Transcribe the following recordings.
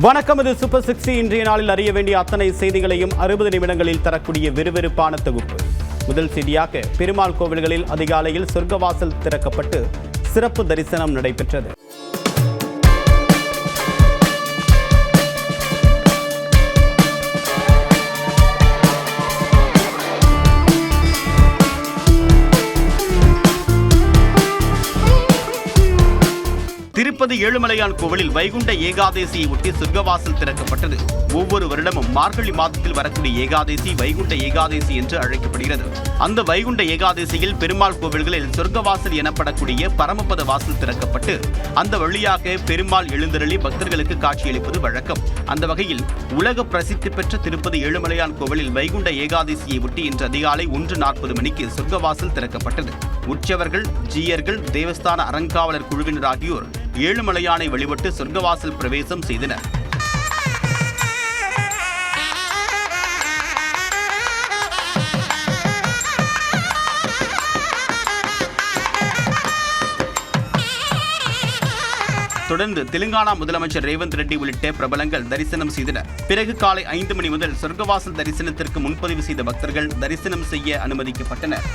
வணக்கம். இது சூப்பர் 60. இன்றைய நாளில் அறிய வேண்டிய அத்தனை செய்திகளையும் 60 நிமிடங்களில் தரக்கூடிய விறுவிறுப்பான தொகுப்பு. முதல் செய்தியாக, பெருமாள் கோவில்களில் அதிகாலையில் சொர்க்கவாசல் திறக்கப்பட்டு சிறப்பு தரிசனம் நடைபெற்றது. திருப்பதி ஏழுமலையான் கோவிலில் வைகுண்ட ஏகாதசியை ஒட்டி சொர்க்கவாசல் திறக்கப்பட்டது. ஒவ்வொரு வருடமும் மார்கழி மாதத்தில் வரக்கூடிய ஏகாதசி வைகுண்ட ஏகாதசி என்று அழைக்கப்படுகிறது. அந்த வைகுண்ட ஏகாதசியில் பெருமாள் கோவில்களில் சொர்க்கவாசல் எனப்படக்கூடிய பரமபத வாசல் திறக்கப்பட்டு அந்த வழியாக பெருமாள் எழுந்தருளி பக்தர்களுக்கு காட்சியளிப்பது வழக்கம். அந்த வகையில் உலக பிரசித்தி பெற்ற திருப்பதி ஏழுமலையான் கோவிலில் வைகுண்ட ஏகாதசியை ஒட்டி இன்று அதிகாலை 1:40 மணிக்கு சொர்க்கவாசல் திறக்கப்பட்டது. உற்சவர்கள், ஜீயர்கள், தேவஸ்தான அறங்காவலர் குழுவினர் ஆகியோர் ஏழுமலையானை வழிபட்டு சொர்க்கவாசல் பிரவேசம் செய்தனர். தொடர்ந்து தெலுங்கானா முதலமைச்சர் ரேவந்த் ரெட்டி உள்ளிட்ட பிரபலங்கள் தரிசனம் செய்தனர். பிறகு காலை 5 மணி முதல் சொர்க்கவாசல் தரிசனத்திற்கு முன்பதிவு செய்த பக்தர்கள் தரிசனம் செய்ய அனுமதிக்கப்பட்டனர்.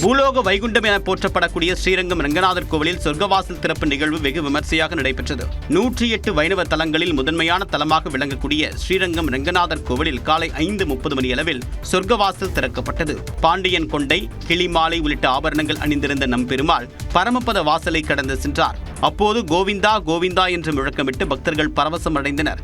பூலோக வைகுண்டம் என போற்றப்படக்கூடிய ஸ்ரீரங்கம் ரங்கநாதர் கோவிலில் சொர்க்கவாசல் திறப்பு நிகழ்வு வெகு விமர்சையாக நடைபெற்றது. 108 வைணவ தலங்களில் முதன்மையான தலமாக விளங்கக்கூடிய ஸ்ரீரங்கம் ரங்கநாதர் கோவிலில் காலை 5:30 மணியளவில் சொர்க்கவாசல் திறக்கப்பட்டது. பாண்டியன் கொண்டை, கிளிமாலை உள்ளிட்ட ஆபரணங்கள் அணிந்திருந்த நம் பெருமாள் பரமபத வாசலை கடந்து சென்றார். அப்போது கோவிந்தா கோவிந்தா என்று முழக்கமிட்டு பக்தர்கள் பரவசம் அடைந்தனர்.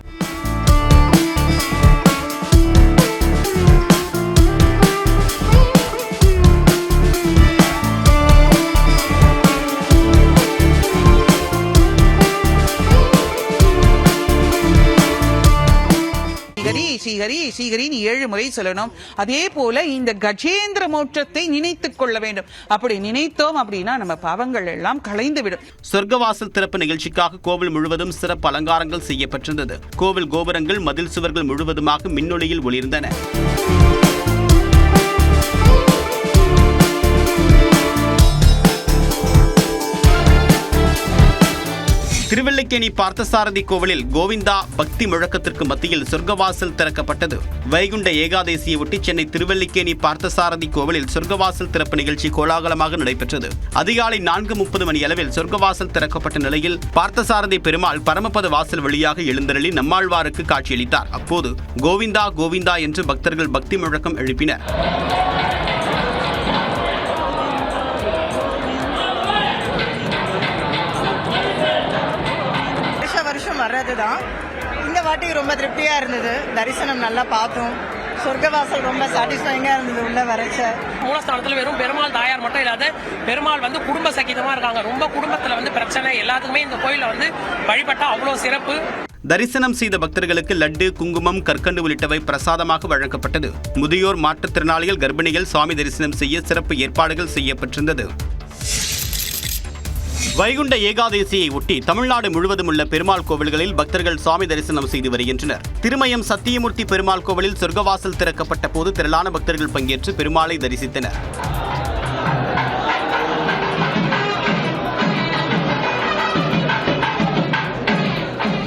ஸ்ரீஹரி ஸ்ரீஹரின்னு 7 முறை சொல்லணும். அதே போல இந்த கஜேந்திர மோட்சத்தை நினைத்துக் கொள்ள வேண்டும். அப்படி நினைத்தோம் அப்படின்னா நம்ம பாவங்கள் எல்லாம் களைந்து விடும். சொர்க்கவாசல் திறப்பு நிகழ்ச்சிக்காக கோவில் முழுவதும் சிறப்பு அலங்காரங்கள் செய்யப்பட்டிருந்தது. கோவில் கோபுரங்கள், மதில் சுவர்கள் முழுவதுமாக மின்னொளியில் ஒளிர்ந்தன. திருவல்லிக்கேணி பார்த்தசாரதி கோவிலில் கோவிந்தா பக்தி முழக்கத்திற்கு மத்தியில் சொர்க்கவாசல் திறக்கப்பட்டது. வைகுண்ட ஏகாதசியை ஒட்டி சென்னை திருவல்லிக்கேணி பார்த்தசாரதி கோவிலில் சொர்க்கவாசல் திறப்பு நிகழ்ச்சி கோலாகலமாக நடைபெற்றது. அதிகாலை 4:30 மணி அளவில் சொர்க்கவாசல் திறக்கப்பட்ட நிலையில் பார்த்தசாரதி பெருமாள் பரமபத வாசல் வழியாக எழுந்தருளி நம்மாழ்வாருக்கு காட்சியளித்தார். அப்போது கோவிந்தா கோவிந்தா என்று பக்தர்கள் பக்தி முழக்கம் எழுப்பினர். வர்றதுதான் இந்த வாட்டி ரொம்ப திருப்தியா இருந்தது. தரிசனம் நல்லா பார்த்தோம். சொர்க்கவாசல் ரொம்ப சாட்டிஸ்ஃபைங்கா இருந்தது. உள்ள வரைச்ச மூலஸ்தானத்தில் வெறும் பெருமாள் தாயார் மட்டும் இல்லாத பெருமாள் குடும்ப சகிதமா இருக்காங்க. ரொம்ப குடும்பத்துல பிரச்சனை எல்லாத்துக்குமே இந்த கோயில வழிபட்டா அவ்வளவு சிறப்பு. தரிசனம் செய்த பக்தர்களுக்கு லட்டு, குங்குமம், கற்கண்டு உள்ளிட்டவை பிரசாதமாக வழங்கப்பட்டது. முதியோர், மாற்றுத்திறனாளிகள், கர்ப்பிணிகள் சுவாமி தரிசனம் செய்ய சிறப்பு ஏற்பாடுகள் செய்யப்பட்டிருந்தது. வைகுண்ட ஏகாதசியை ஒட்டி தமிழ்நாடு முழுவதும் உள்ள பெருமாள் கோவில்களில் பக்தர்கள் சுவாமி தரிசனம் செய்து வருகின்றனர். திருமயம் சத்தியமூர்த்தி பெருமாள் கோவிலில் சொர்க்கவாசல் திறக்கப்பட்ட போது திரளான பக்தர்கள் பங்கேற்று பெருமாளை தரிசித்தனர்.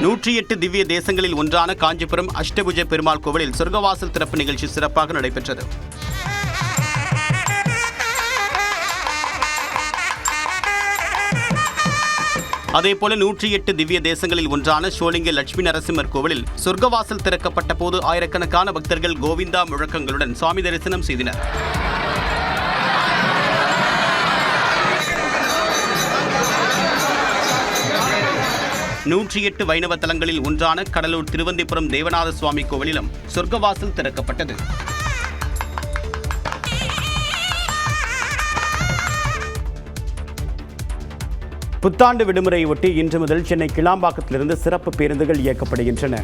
நூற்றி 8 திவ்ய தேசங்களில் ஒன்றான காஞ்சிபுரம் அஷ்டபுஜ பெருமாள் கோவிலில் சொர்க்கவாசல் திறப்பு நிகழ்ச்சி சிறப்பாக நடைபெற்றது. அதேபோல 108 திவ்ய தேசங்களில் ஒன்றான ஷோலிங்க லட்சுமி நரசிம்மர் கோவிலில் சொர்க்கவாசல் திறக்கப்பட்ட போது ஆயிரக்கணக்கான பக்தர்கள் கோவிந்தா முழக்கங்களுடன் சுவாமி தரிசனம் செய்தனர். நூற்றி 8 வைணவ தலங்களில் ஒன்றான கடலூர் திருவந்திபுரம் தேவநாத சுவாமி கோவிலிலும் சொர்க்கவாசல் திறக்கப்பட்டது. புத்தாண்டு விடுமுறையை ஒட்டி இன்று முதல் சென்னை கிளாம்பாக்கத்திலிருந்து சிறப்பு பேருந்துகள் இயக்கப்படுகின்றன.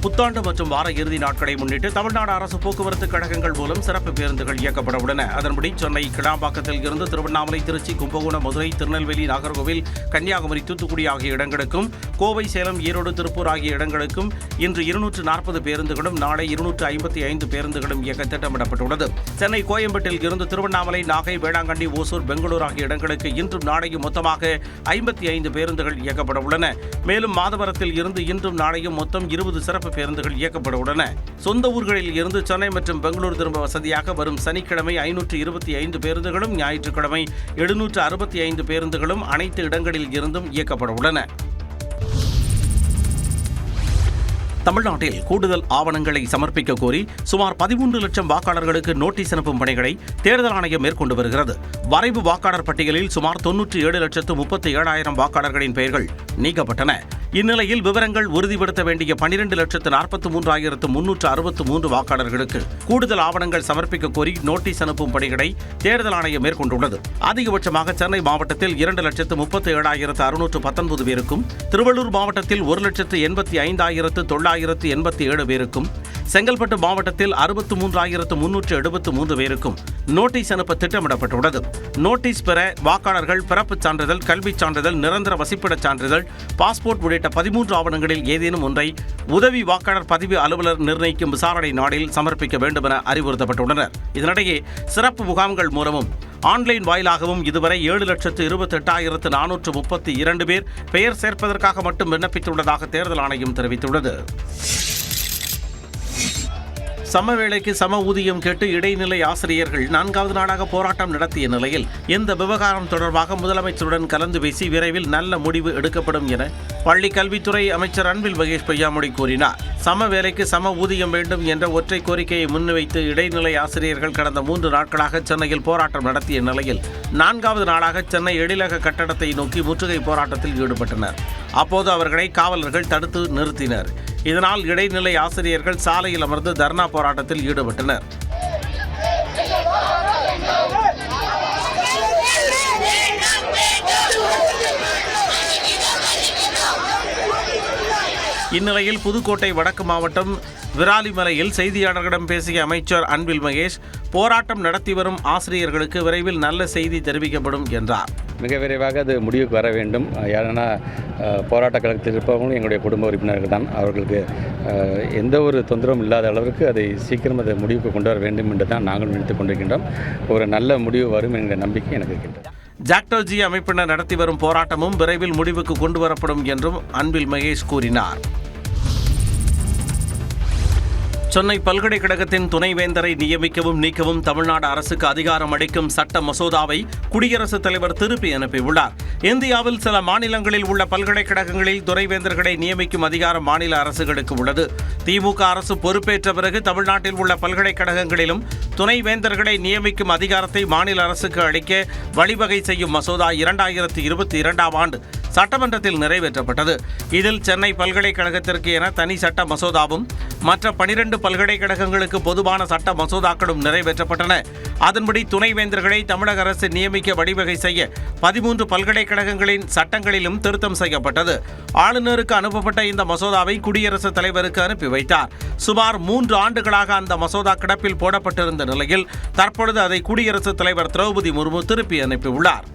புத்தாண்டு மற்றும் வார இறுதி நாட்களை முன்னிட்டு தமிழ்நாடு அரசு போக்குவரத்து கழகங்கள் மூலம் சிறப்பு பேருந்துகள் இயக்கப்பட உள்ளன. அதன்படி சென்னை கிடாம்பாக்கத்தில் இருந்து திருவண்ணாமலை, திருச்சி, கும்பகோணம், மதுரை, திருநெல்வேலி, நாகர்கோவில், கன்னியாகுமரி, தூத்துக்குடி ஆகிய இடங்களுக்கும், கோவை, சேலம், ஈரோடு, திருப்பூர் ஆகிய இடங்களுக்கும் இன்று 240 பேருந்துகளும் நாளை 255 பேருந்துகளும் இயக்க திட்டமிடப்பட்டுள்ளது. சென்னை கோயம்பேட்டில் இருந்து திருவண்ணாமலை, நாகை, வேளாங்கண்ணி, ஓசூர், பெங்களூர் ஆகிய இடங்களுக்கு இன்றும் நாளையும் மொத்தமாக 55 பேருந்துகள் இயக்கப்பட உள்ளன. மேலும் மாதவரத்தில் இருந்து இன்றும் நாளையும் மொத்தம் 20 சிறப்பு பேருந்துகள் இயக்கப்பட உள்ளன. சொந்த ஊர்களில் இருந்து சென்னை மற்றும் பெங்களூர் திரும்ப வசதியாக வரும் சனிக்கிழமை 525 பேருந்துகளும், ஞாயிற்றுக்கிழமை 765 பேருந்துகளும் அனைத்து இடங்களில் இருந்தும் இயக்கப்பட உள்ளன. தமிழ்நாட்டில் கூடுதல் ஆவணங்களை சமர்ப்பிக்க கோரி சுமார் 13 லட்சம் வாக்காளர்களுக்கு நோட்டீஸ் அனுப்பும் பணிகளை தேர்தல் ஆணையம் மேற்கொண்டு வருகிறது. வரைவு வாக்காளர் பட்டியலில் சுமார் 97,37,000 வாக்காளர்களின் பெயர்கள் நீக்கப்பட்டன. இந்நிலையில் விவரங்கள் உறுதிப்படுத்த வேண்டிய 12,43,363 வாக்காளர்களுக்கு கூடுதல் ஆவணங்கள் சமர்ப்பிக்க கோரி நோட்டீஸ் அனுப்பும் பணிகளை தேர்தல் ஆணையம் மேற்கொண்டுள்ளது. அதிகபட்சமாக சென்னை மாவட்டத்தில் 2,37,619 பேருக்கும், திருவள்ளூர் மாவட்டத்தில் 1,85,987 பேருக்கும், செங்கல்பட்டு மாவட்டத்தில் 63,373 பேருக்கும் நோட்டீஸ் அனுப்ப திட்டமிடப்பட்டுள்ளது. நோட்டீஸ் பெற வாக்காளர்கள் பிறப்புச் சான்றிதழ், கல்விச் சான்றிதழ், நிரந்தர வசிப்பிடச் சான்றிதழ், பாஸ்போர்ட் உள்ளிட்ட 13 ஆவணங்களில் ஏதேனும் ஒன்றை உதவி வாக்காளர் பதிவு அலுவலர் நிர்ணயிக்கும் விசாரணை நாளில் சமர்ப்பிக்க வேண்டும் என அறிவுறுத்தப்பட்டுள்ளனர். இதனிடையே சிறப்பு முகாம்கள் மூலமும் ஆன்லைன் வாயிலாகவும் இதுவரை 7,28,432 பேர் பெயர் சேர்ப்பதற்காக மட்டும் விண்ணப்பித்துள்ளதாக தேர்தல் ஆணையம் தெரிவித்துள்ளது. சம வேளைக்கு சம ஊதியம் கேட்டு இடைநிலை ஆசிரியர்கள் 4வது நாளாக போராட்டம் நடத்திய நிலையில் இந்த விவகாரம் தொடர்பாக முதலமைச்சருடன் கலந்து பேசி விரைவில் நல்ல முடிவு எடுக்கப்படும் என பள்ளி கல்வித்துறை அமைச்சர் அன்பில் மகேஷ் பொய்யாமொழி கூறினார். சம வேளைக்கு சம ஊதியம் வேண்டும் என்ற ஒற்றை கோரிக்கையை முன்வைத்து இடைநிலை ஆசிரியர்கள் கடந்த 3 நாட்களாக சென்னையில் போராட்டம் நடத்திய நிலையில் 4வது நாளாக சென்னை எழிலக கட்டடத்தை நோக்கி முற்றுகை போராட்டத்தில் ஈடுபட்டனர். அப்போது அவர்களை காவலர்கள் தடுத்து நிறுத்தினர். இதனால் இடைநிலை ஆசிரியர்கள் சாலையில் அமர்ந்து தர்ணா போராட்டத்தில் ஈடுபட்டனர். இந்நிலையில் புதுக்கோட்டை வடக்கு மாவட்டம் விராலிமலையில் செய்தியாளர்களிடம் பேசிய அமைச்சர் அன்பில் மகேஷ், போராட்டம் நடத்தி வரும் ஆசிரியர்களுக்கு விரைவில் நல்ல செய்தி தெரிவிக்கப்படும் என்றார். மிக விரைவாக அது முடிவுக்கு வர வேண்டும். ஏன்னா போராட்ட கழகத்தில் இருப்பவங்களும் எங்களுடைய குடும்ப உறுப்பினர்கள் தான். அவர்களுக்கு எந்த ஒரு தொந்தரவும் இல்லாத அளவிற்கு அதை சீக்கிரம் அதை முடிவுக்கு கொண்டு வர வேண்டும் என்று தான் நாங்கள் நினைத்துக் கொண்டிருக்கின்றோம். ஒரு நல்ல முடிவு வரும் என்கிற நம்பிக்கை எனக்கு இருக்கின்றது. ஜாக்டோஜி அமைப்பினர் நடத்தி வரும் போராட்டமும் விரைவில் முடிவுக்கு கொண்டு வரப்படும் என்றும் அன்பில் மகேஷ் கூறினார். சென்னை பல்கலைக்கழகத்தின் துணைவேந்தரை நியமிக்கவும் நீக்கவும் தமிழ்நாடு அரசுக்கு அதிகாரம் அளிக்கும் சட்ட மசோதாவை குடியரசுத் தலைவர் திருப்பி அனுப்பியுள்ளார். இந்தியாவில் சில மாநிலங்களில் உள்ள பல்கலைக்கழகங்களில் துணைவேந்தர்களை நியமிக்கும் அதிகாரம் மாநில அரசுகளுக்கு உள்ளது. திமுக அரசு பொறுப்பேற்ற பிறகு தமிழ்நாட்டில் உள்ள பல்கலைக்கழகங்களிலும் துணைவேந்தர்களை நியமிக்கும் அதிகாரத்தை மாநில அரசுக்கு அளிக்க வழிவகை செய்யும் மசோதா 2022ஆம் ஆண்டு சட்டமன்றத்தில் நிறைவேற்றப்பட்டது. இதில் சென்னை பல்கலைக்கழகத்திற்கு என தனி சட்ட மசோதாவும் மற்ற 12 பல்கலைக்கழகங்களுக்கு பொதுவான சட்ட மசோதாக்களும் நிறைவேற்றப்பட்டன. அதன்படி துணைவேந்தர்களை தமிழக அரசு நியமிக்க வழிவகை செய்ய 13 பல்கலைக்கழகங்களின் சட்டங்களிலும் திருத்தம் செய்யப்பட்டது. ஆளுநருக்கு அனுப்பப்பட்ட இந்த மசோதாவை குடியரசுத் தலைவருக்கு அனுப்பி வைத்தார். சுமார் 3 ஆண்டுகளாக அந்த மசோதா கிடப்பில் போடப்பட்டிருந்த நிலையில் தற்பொழுது அதை குடியரசுத் தலைவர் திரௌபதி முர்மு திருப்பி அனுப்பியுள்ளார்.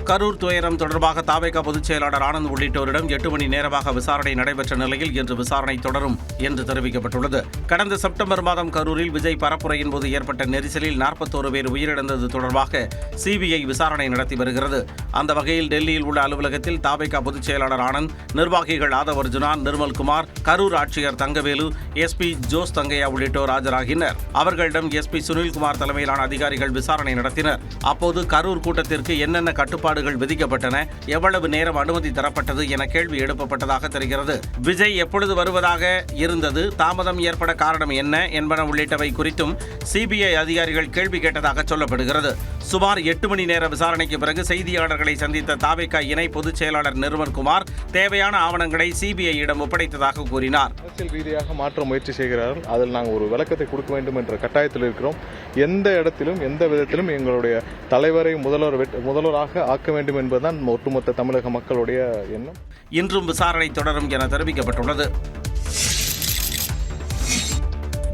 கரூர் துயரம் தொடர்பாக தாவேகா பொதுச் செயலாளர் ஆனந்த் உள்ளிட்டோரிடம் 8 மணி நேரமாக விசாரணை நடைபெற்ற நிலையில் இன்று விசாரணை தொடரும் என்று தெரிவிக்கப்பட்டுள்ளது. கடந்த செப்டம்பர் மாதம் கரூரில் விஜய் பரப்புரையின் போது ஏற்பட்ட நெரிசலில் 41 பேர் உயிரிழந்தது தொடர்பாக சிபிஐ விசாரணை நடத்தி வருகிறது. அந்த வகையில் டெல்லியில் உள்ள அலுவலகத்தில் தாவேகா பொதுச் செயலாளர் ஆனந்த், நிர்வாகிகள் ஆதவ் அர்ஜுனா, நிர்மல்குமார், கரூர் ஆட்சியர் தங்கவேலு, எஸ்பி ஜோஸ் தங்கையா உள்ளிட்டோர் ஆஜராகினர். அவர்களிடம் எஸ்பி சுனில்குமார் தலைமையிலான அதிகாரிகள் விசாரணை நடத்தினர். அப்போது கரூர் கூட்டத்திற்கு என்னென்ன கட்டுப்பாடு விதிக்கப்பட்டன, எவ்வளவு நேரம் அனுமதி தரப்பட்டது என கேள்வி எழுப்பப்பட்டதாக தெரிகிறது. விஜய் எப்பொழுது வருவதாக இருந்தது, தாமதம் ஏற்பட காரணம் என்ன என்பன உள்ளிட்டவை குறித்தும் சிபிஐ அதிகாரிகள் கேள்வி கேட்டதாக சொல்லப்படுகிறது. சுமார் 8 மணி நேர விசாரணைக்கு பிறகு செய்தியாளர்களை சந்தித்த தாவேகா இணை பொதுச் செயலாளர் நிர்மல்குமார் தேவையான ஆவணங்களை சிபிஐயிடம் ஒப்படைத்ததாக கூறினார். அரசியல் ரீதியாக மாற்ற முயற்சி செய்கிறார்கள். அதில் நாங்கள் ஒரு விளக்கத்தை கொடுக்க வேண்டும் என்ற கட்டாயத்தில் இருக்கிறோம். எந்த இடத்திலும் எந்த விதத்திலும் எங்களுடைய தலைவரை முதல்வராக ஆக்க இருக்க வேண்டும் என்பதுதான் ஒட்டுமொத்த தமிழக மக்களுடைய எண்ணம். இன்றும் விசாரணை தொடரும் என தெரிவிக்கப்பட்டுள்ளது.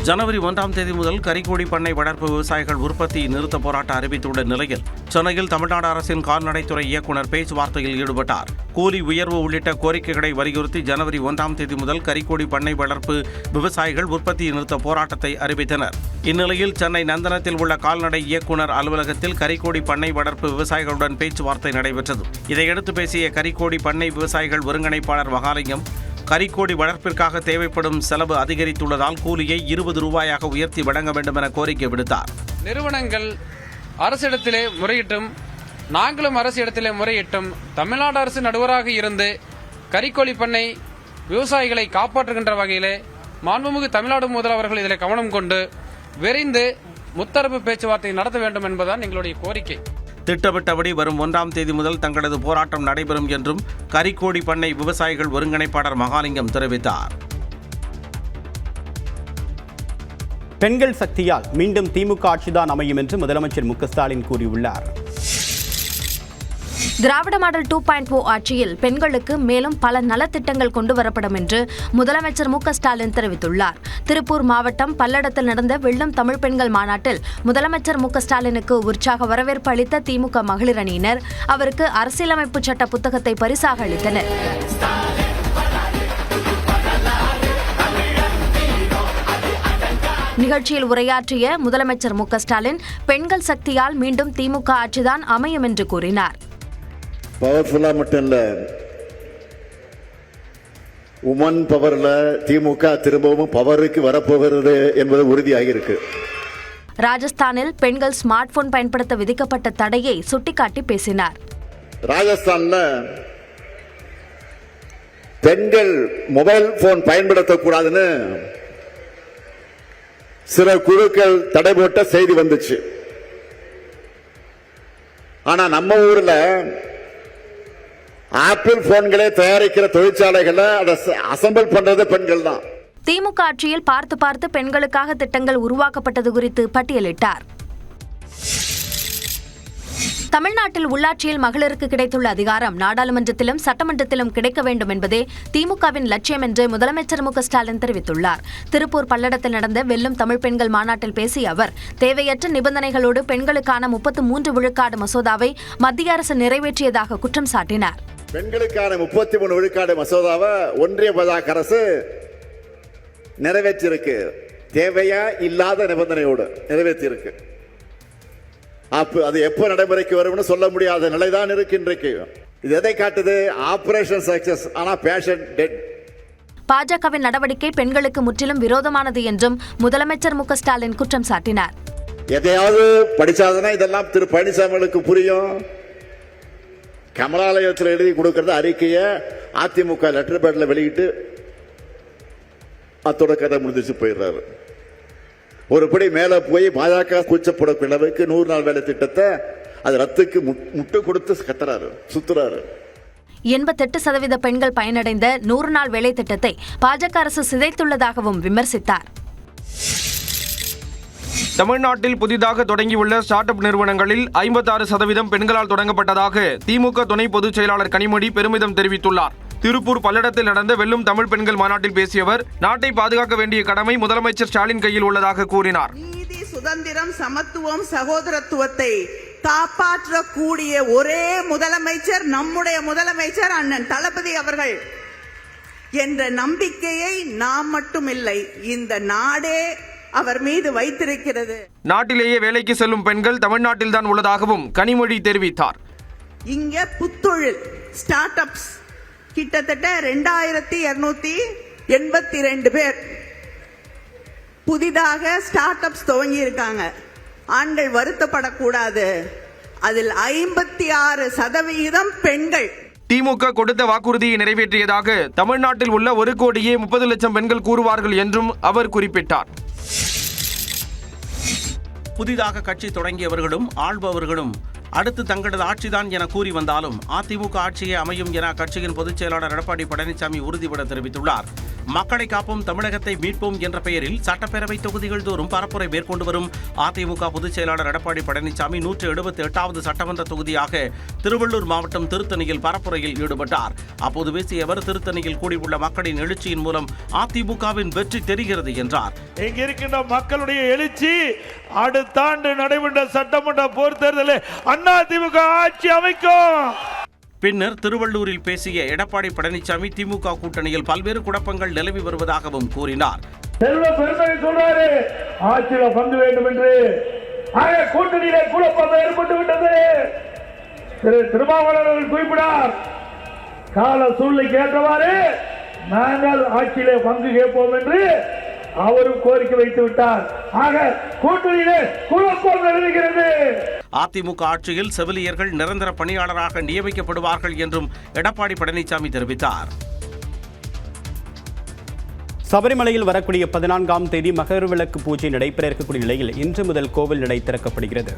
ஜனவரி 1ஆம் தேதி முதல் கறிக்கோழி பண்ணை வளர்ப்பு விவசாயிகள் உற்பத்தி நிறுத்த போராட்டம் அறிவித்துள்ள நிலையில் சென்னையில் தமிழ்நாடு அரசின் கால்நடைத்துறை இயக்குநர் பேச்சுவார்த்தையில் ஈடுபட்டார். கூலி உயர்வு உள்ளிட்ட கோரிக்கைகளை வலியுறுத்தி ஜனவரி 1ஆம் தேதி முதல் கறிக்கோழி பண்ணை வளர்ப்பு விவசாயிகள் உற்பத்தி நிறுத்த போராட்டத்தை அறிவித்தனர். இந்நிலையில் சென்னை நந்தனத்தில் உள்ள கால்நடை இயக்குநர் அலுவலகத்தில் கறிக்கோழி பண்ணை வளர்ப்பு விவசாயிகளுடன் பேச்சுவார்த்தை நடைபெற்றது. இதையடுத்து பேசிய கறிக்கோழி பண்ணை விவசாயிகள் ஒருங்கிணைப்பாளர் மகாலிங்கம், கறிக்கோழி வளர்ப்பிற்காக தேவைப்படும் செலவு அதிகரித்துள்ளதால் கூலியை 20 ரூபாயாக உயர்த்தி வழங்க வேண்டும் என கோரிக்கை விடுத்தார். நிறுவனங்கள் அரசிடத்திலே முறையிட்டும் நாங்களும் அரசு இடத்திலே முறையிட்டும் தமிழ்நாடு அரசு நடுவராக இருந்து கறிக்கோழி பண்ணை விவசாயிகளை காப்பாற்றுகின்ற வகையிலே மாண்புமிகு தமிழ்நாடு முதல்வர்கள் இதில் கவனம் கொண்டு விரைந்து முத்தரப்பு பேச்சுவார்த்தை நடத்த வேண்டும் என்பதுதான் எங்களுடைய கோரிக்கை. திட்டமிட்டபடி வரும் 1ஆம் தேதி முதல் தங்களது போராட்டம் நடைபெறும் என்றும் கறிக்கோழி பண்ணை விவசாயிகள் ஒருங்கிணைப்பாளர் மகாலிங்கம் தெரிவித்தார். பெண்கள் சக்தியால் மீண்டும் திமுக ஆட்சிதான் அமையும் என்று முதலமைச்சர் மு க ஸ்டாலின் கூறியுள்ளார். திராவிட மாடல் 2.0 ஆட்சியில் பெண்களுக்கு மேலும் பல நலத்திட்டங்கள் கொண்டு வரப்படும் என்று முதலமைச்சர் மு க ஸ்டாலின் தெரிவித்துள்ளார். திருப்பூர் மாவட்டம் பல்லடத்தில் நடந்த வெல்லும் தமிழ் பெண்கள் மாநாட்டில் முதலமைச்சர் மு க ஸ்டாலினுக்கு உற்சாக வரவேற்பு அளித்த திமுக மகளிர் அணியினர் அவருக்கு அரசியலமைப்பு சட்ட புத்தகத்தை பரிசாக அளித்தனர். நிகழ்ச்சியில் உரையாற்றிய முதலமைச்சர் மு க ஸ்டாலின் பெண்கள் சக்தியால் மீண்டும் திமுக ஆட்சிதான் அமையும் என்று கூறினார். பவர்ஃபுல்லா மட்டும் இல்ல, உமன் பவர்ல திமுக திரும்பவும் பவருக்கு வரப்போகிறது என்பது உறுதியாகியிருக்கு. ராஜஸ்தானில் பெண்கள் ஸ்மார்ட் போன் பயன்படுத்த விதிக்கப்பட்ட தடையை சுட்டிக்காட்டி பேசினார். ராஜஸ்தான்ல பெண்கள் மொபைல் போன் பயன்படுத்தக்கூடாதுன்னு சில குழுக்கள் தடை போட்ட செய்தி வந்துச்சு. ஆனா நம்ம ஊர்ல ஆப்பிள் போன்களை தயாரிக்கிற தொழிற்சாலைகளை அதை அசம்பிள் பண்றது பெண்கள் தான். திமுக ஆட்சியில் பார்த்து பார்த்து பெண்களுக்காக திட்டங்கள் உருவாக்கப்பட்டது குறித்து பட்டியலிட்டார். தமிழ்நாட்டில் உள்ளாட்சியில் மகளிருக்கு கிடைத்துள்ள அதிகாரம் நாடாளுமன்றத்திலும் சட்டமன்றத்திலும் கிடைக்க வேண்டும் என்பதே திமுகவின் லட்சியம் என்று முதலமைச்சர் மு க ஸ்டாலின் தெரிவித்துள்ளார். திருப்பூர் பல்லடத்தில் நடந்த வெல்லும் தமிழ் பெண்கள் மாநாட்டில் பேசிய அவர் தேவையற்ற நிபந்தனைகளோடு பெண்களுக்கான 33 விழுக்காடு மசோதாவை மத்திய அரசு நிறைவேற்றியதாக குற்றம் சாட்டினார். பெண்களுக்கான 33 விழுக்காடு மசோதாவை ஒன்றிய பாஜக அரசு நிறைவேற்றியிருக்கு. தேவையா இல்லாத நிபந்தனையோடு நிறைவேற்றியிருக்கு. அது எப்ப நடைமுறைக்கு வரும்னு சொல்ல முடியாத நிலைதான் இருக்கு இன்றைக்கு. இது எதை காட்டுது? ஆபரேஷன் சக்சஸ், ஆனா பேஷண்ட் டெட். பாஜகவின் நடவடிக்கை பெண்களுக்கு முற்றிலும் விரோதமானது என்றும் முதலமைச்சர் மு க ஸ்டாலின் குற்றம் சாட்டினார். எதையாவது படிச்சாதுன்னா இதெல்லாம் திரு பழனிசாமிகளுக்கு புரியும். கமலாலயத்தில் எழுதி கொடுக்கறது அறிக்கையை அதிமுக லெட்டர் பேட்ல வெளியிட்டு அத்தோட கதை முடிஞ்சிச்சு போயிடுறாரு. ஒருபடி மேல போய் பாஜக கூச்சப்படக்கூடிய அளவுக்கு 100 நாள் வேலை திட்டத்தை அது ரத்துக்கு முட்டு கொடுத்து கத்துறாரு, சுத்துறாரு. 88% பெண்கள் பயனடைந்த 100 நாள் வேலை திட்டத்தை பாஜக அரசு சிதைத்துள்ளதாகவும் விமர்சித்தார். தமிழ்நாட்டில் புதிதாக தொடங்கியுள்ள ஸ்டார்ட் அப் நிறுவனங்களில் 56% பெண்களால் தொடங்கப்பட்டதாக திமுக துணை பொதுச் செயலாளர் கனிமொழி பெருமிதம் தெரிவித்துள்ளார். திருப்பூர் பல்லடத்தில் நடந்த வெல்லும் தமிழ் பெண்கள் மாநாட்டில் பேசிய அவர் நாட்டை பாதுகாக்க வேண்டிய கடமை முதலமைச்சர் ஸ்டாலின் கையில் உள்ளதாக கூறினார். நீதி, சுதந்திரம், சமத்துவம், சகோதரத்துவத்தை காப்பாற்றக்கூடிய ஒரே முதலமைச்சர் நம்முடைய முதலமைச்சர் அண்ணன் தளபதி அவர்கள் என்ற நம்பிக்கையை நாம் மட்டுமில்லை, இந்த நாடே அவர் மீது வைத்திருக்கிறது. நாட்டிலேயே வேலைக்கு செல்லும் பெண்கள் தமிழ்நாட்டில் தான் உள்ளதாகவும் கனிமொழி தெரிவித்தார். இங்க புத்தொழில் ஸ்டார்ட் அப்ஸ் கிட்டத்தட்ட 2282 பேர் புதிதாக ஸ்டார்ட் அப்ஸ் துவங்கி இருக்காங்க. ஆண்கள் வருத்தப்படக்கூடாது. அதில் 56% பெண்கள். திமுக கொடுத்த வாக்குறுதியை நிறைவேற்றியதாக தமிழ்நாட்டில் உள்ள 1,30,00,000 பெண்கள் கூறுவார்கள் என்றும் அவர் குறிப்பிட்டார். புதிதாக கட்சி தொடங்கியவர்களும் ஆள்பவர்களும் அடுத்து தங்களது ஆட்சிதான் என கூறி வந்தாலும் அதிமுக ஆட்சியே அமையும் என கட்சியின் பொதுச் செயலாளர் எடப்பாடி பழனிசாமி உறுதிபட தெரிவித்துள்ளார். மக்களை காப்போம் தமிழகத்தை மீட்போம் என்ற பெயரில் சட்டப்பேரவை தொகுதிகள் தோறும் பரப்புரை மேற்கொண்டு வரும் அதிமுக பொதுச் செயலாளர் எடப்பாடி பழனிசாமி 178வது சட்டமன்ற தொகுதியாக திருவள்ளூர் மாவட்டம் திருத்தணியில் பரப்புரையில் ஈடுபட்டார். அப்போது பேசிய அவர், திருத்தணியில் கூடியுள்ள மக்களின் எழுச்சியின் மூலம் அதிமுகவின் வெற்றி தெரிகிறது என்றார். இங்க இருக்கின்ற மக்களுடைய எழுச்சி அடுத்த ஆண்டு நடைபெற்ற சட்டமன்ற பொது தேர்தலில் அதிமுக ஆட்சி அமைக்கும். பின்னர் திருவள்ளூரில் பேசிய எடப்பாடி பழனிசாமி திமுக கூட்டணியில் பல்வேறு குழப்பங்கள் நிலவி வருவதாகவும் கூறினார். செல்வ பெருந்தகை சொல்றாரு, ஆட்சியில பங்கு வேண்டும் என்று. கூட்டணியிலே குழப்பம் ஏற்பட்டு விட்டது. திரு திருமாவளவன் அவர்கள் குறிப்பிடார், கால சூழ்நிலைக்கு ஏற்றவாறு நாங்கள் ஆட்சியிலே பங்கு கேட்போம் என்று அவரும் கோரிக்கை வைத்து விட்டார். ஆக கூட்டணியிலே குழப்பம் நிலவுகிறது. அதிமுக ஆட்சியில் செவிலியர்கள் நிரந்தர பணியாளராக நியமிக்கப்படுவார்கள் என்றும் எடப்பாடி பழனிசாமி தெரிவித்தார். சபரிமலையில் வரக்கூடிய 14ஆம் தேதி மகரவிளக்கு பூஜை நடைபெற இருக்கக்கூடிய நிலையில் இன்று முதல் கோவில் நடை திறக்கப்படுகிறது.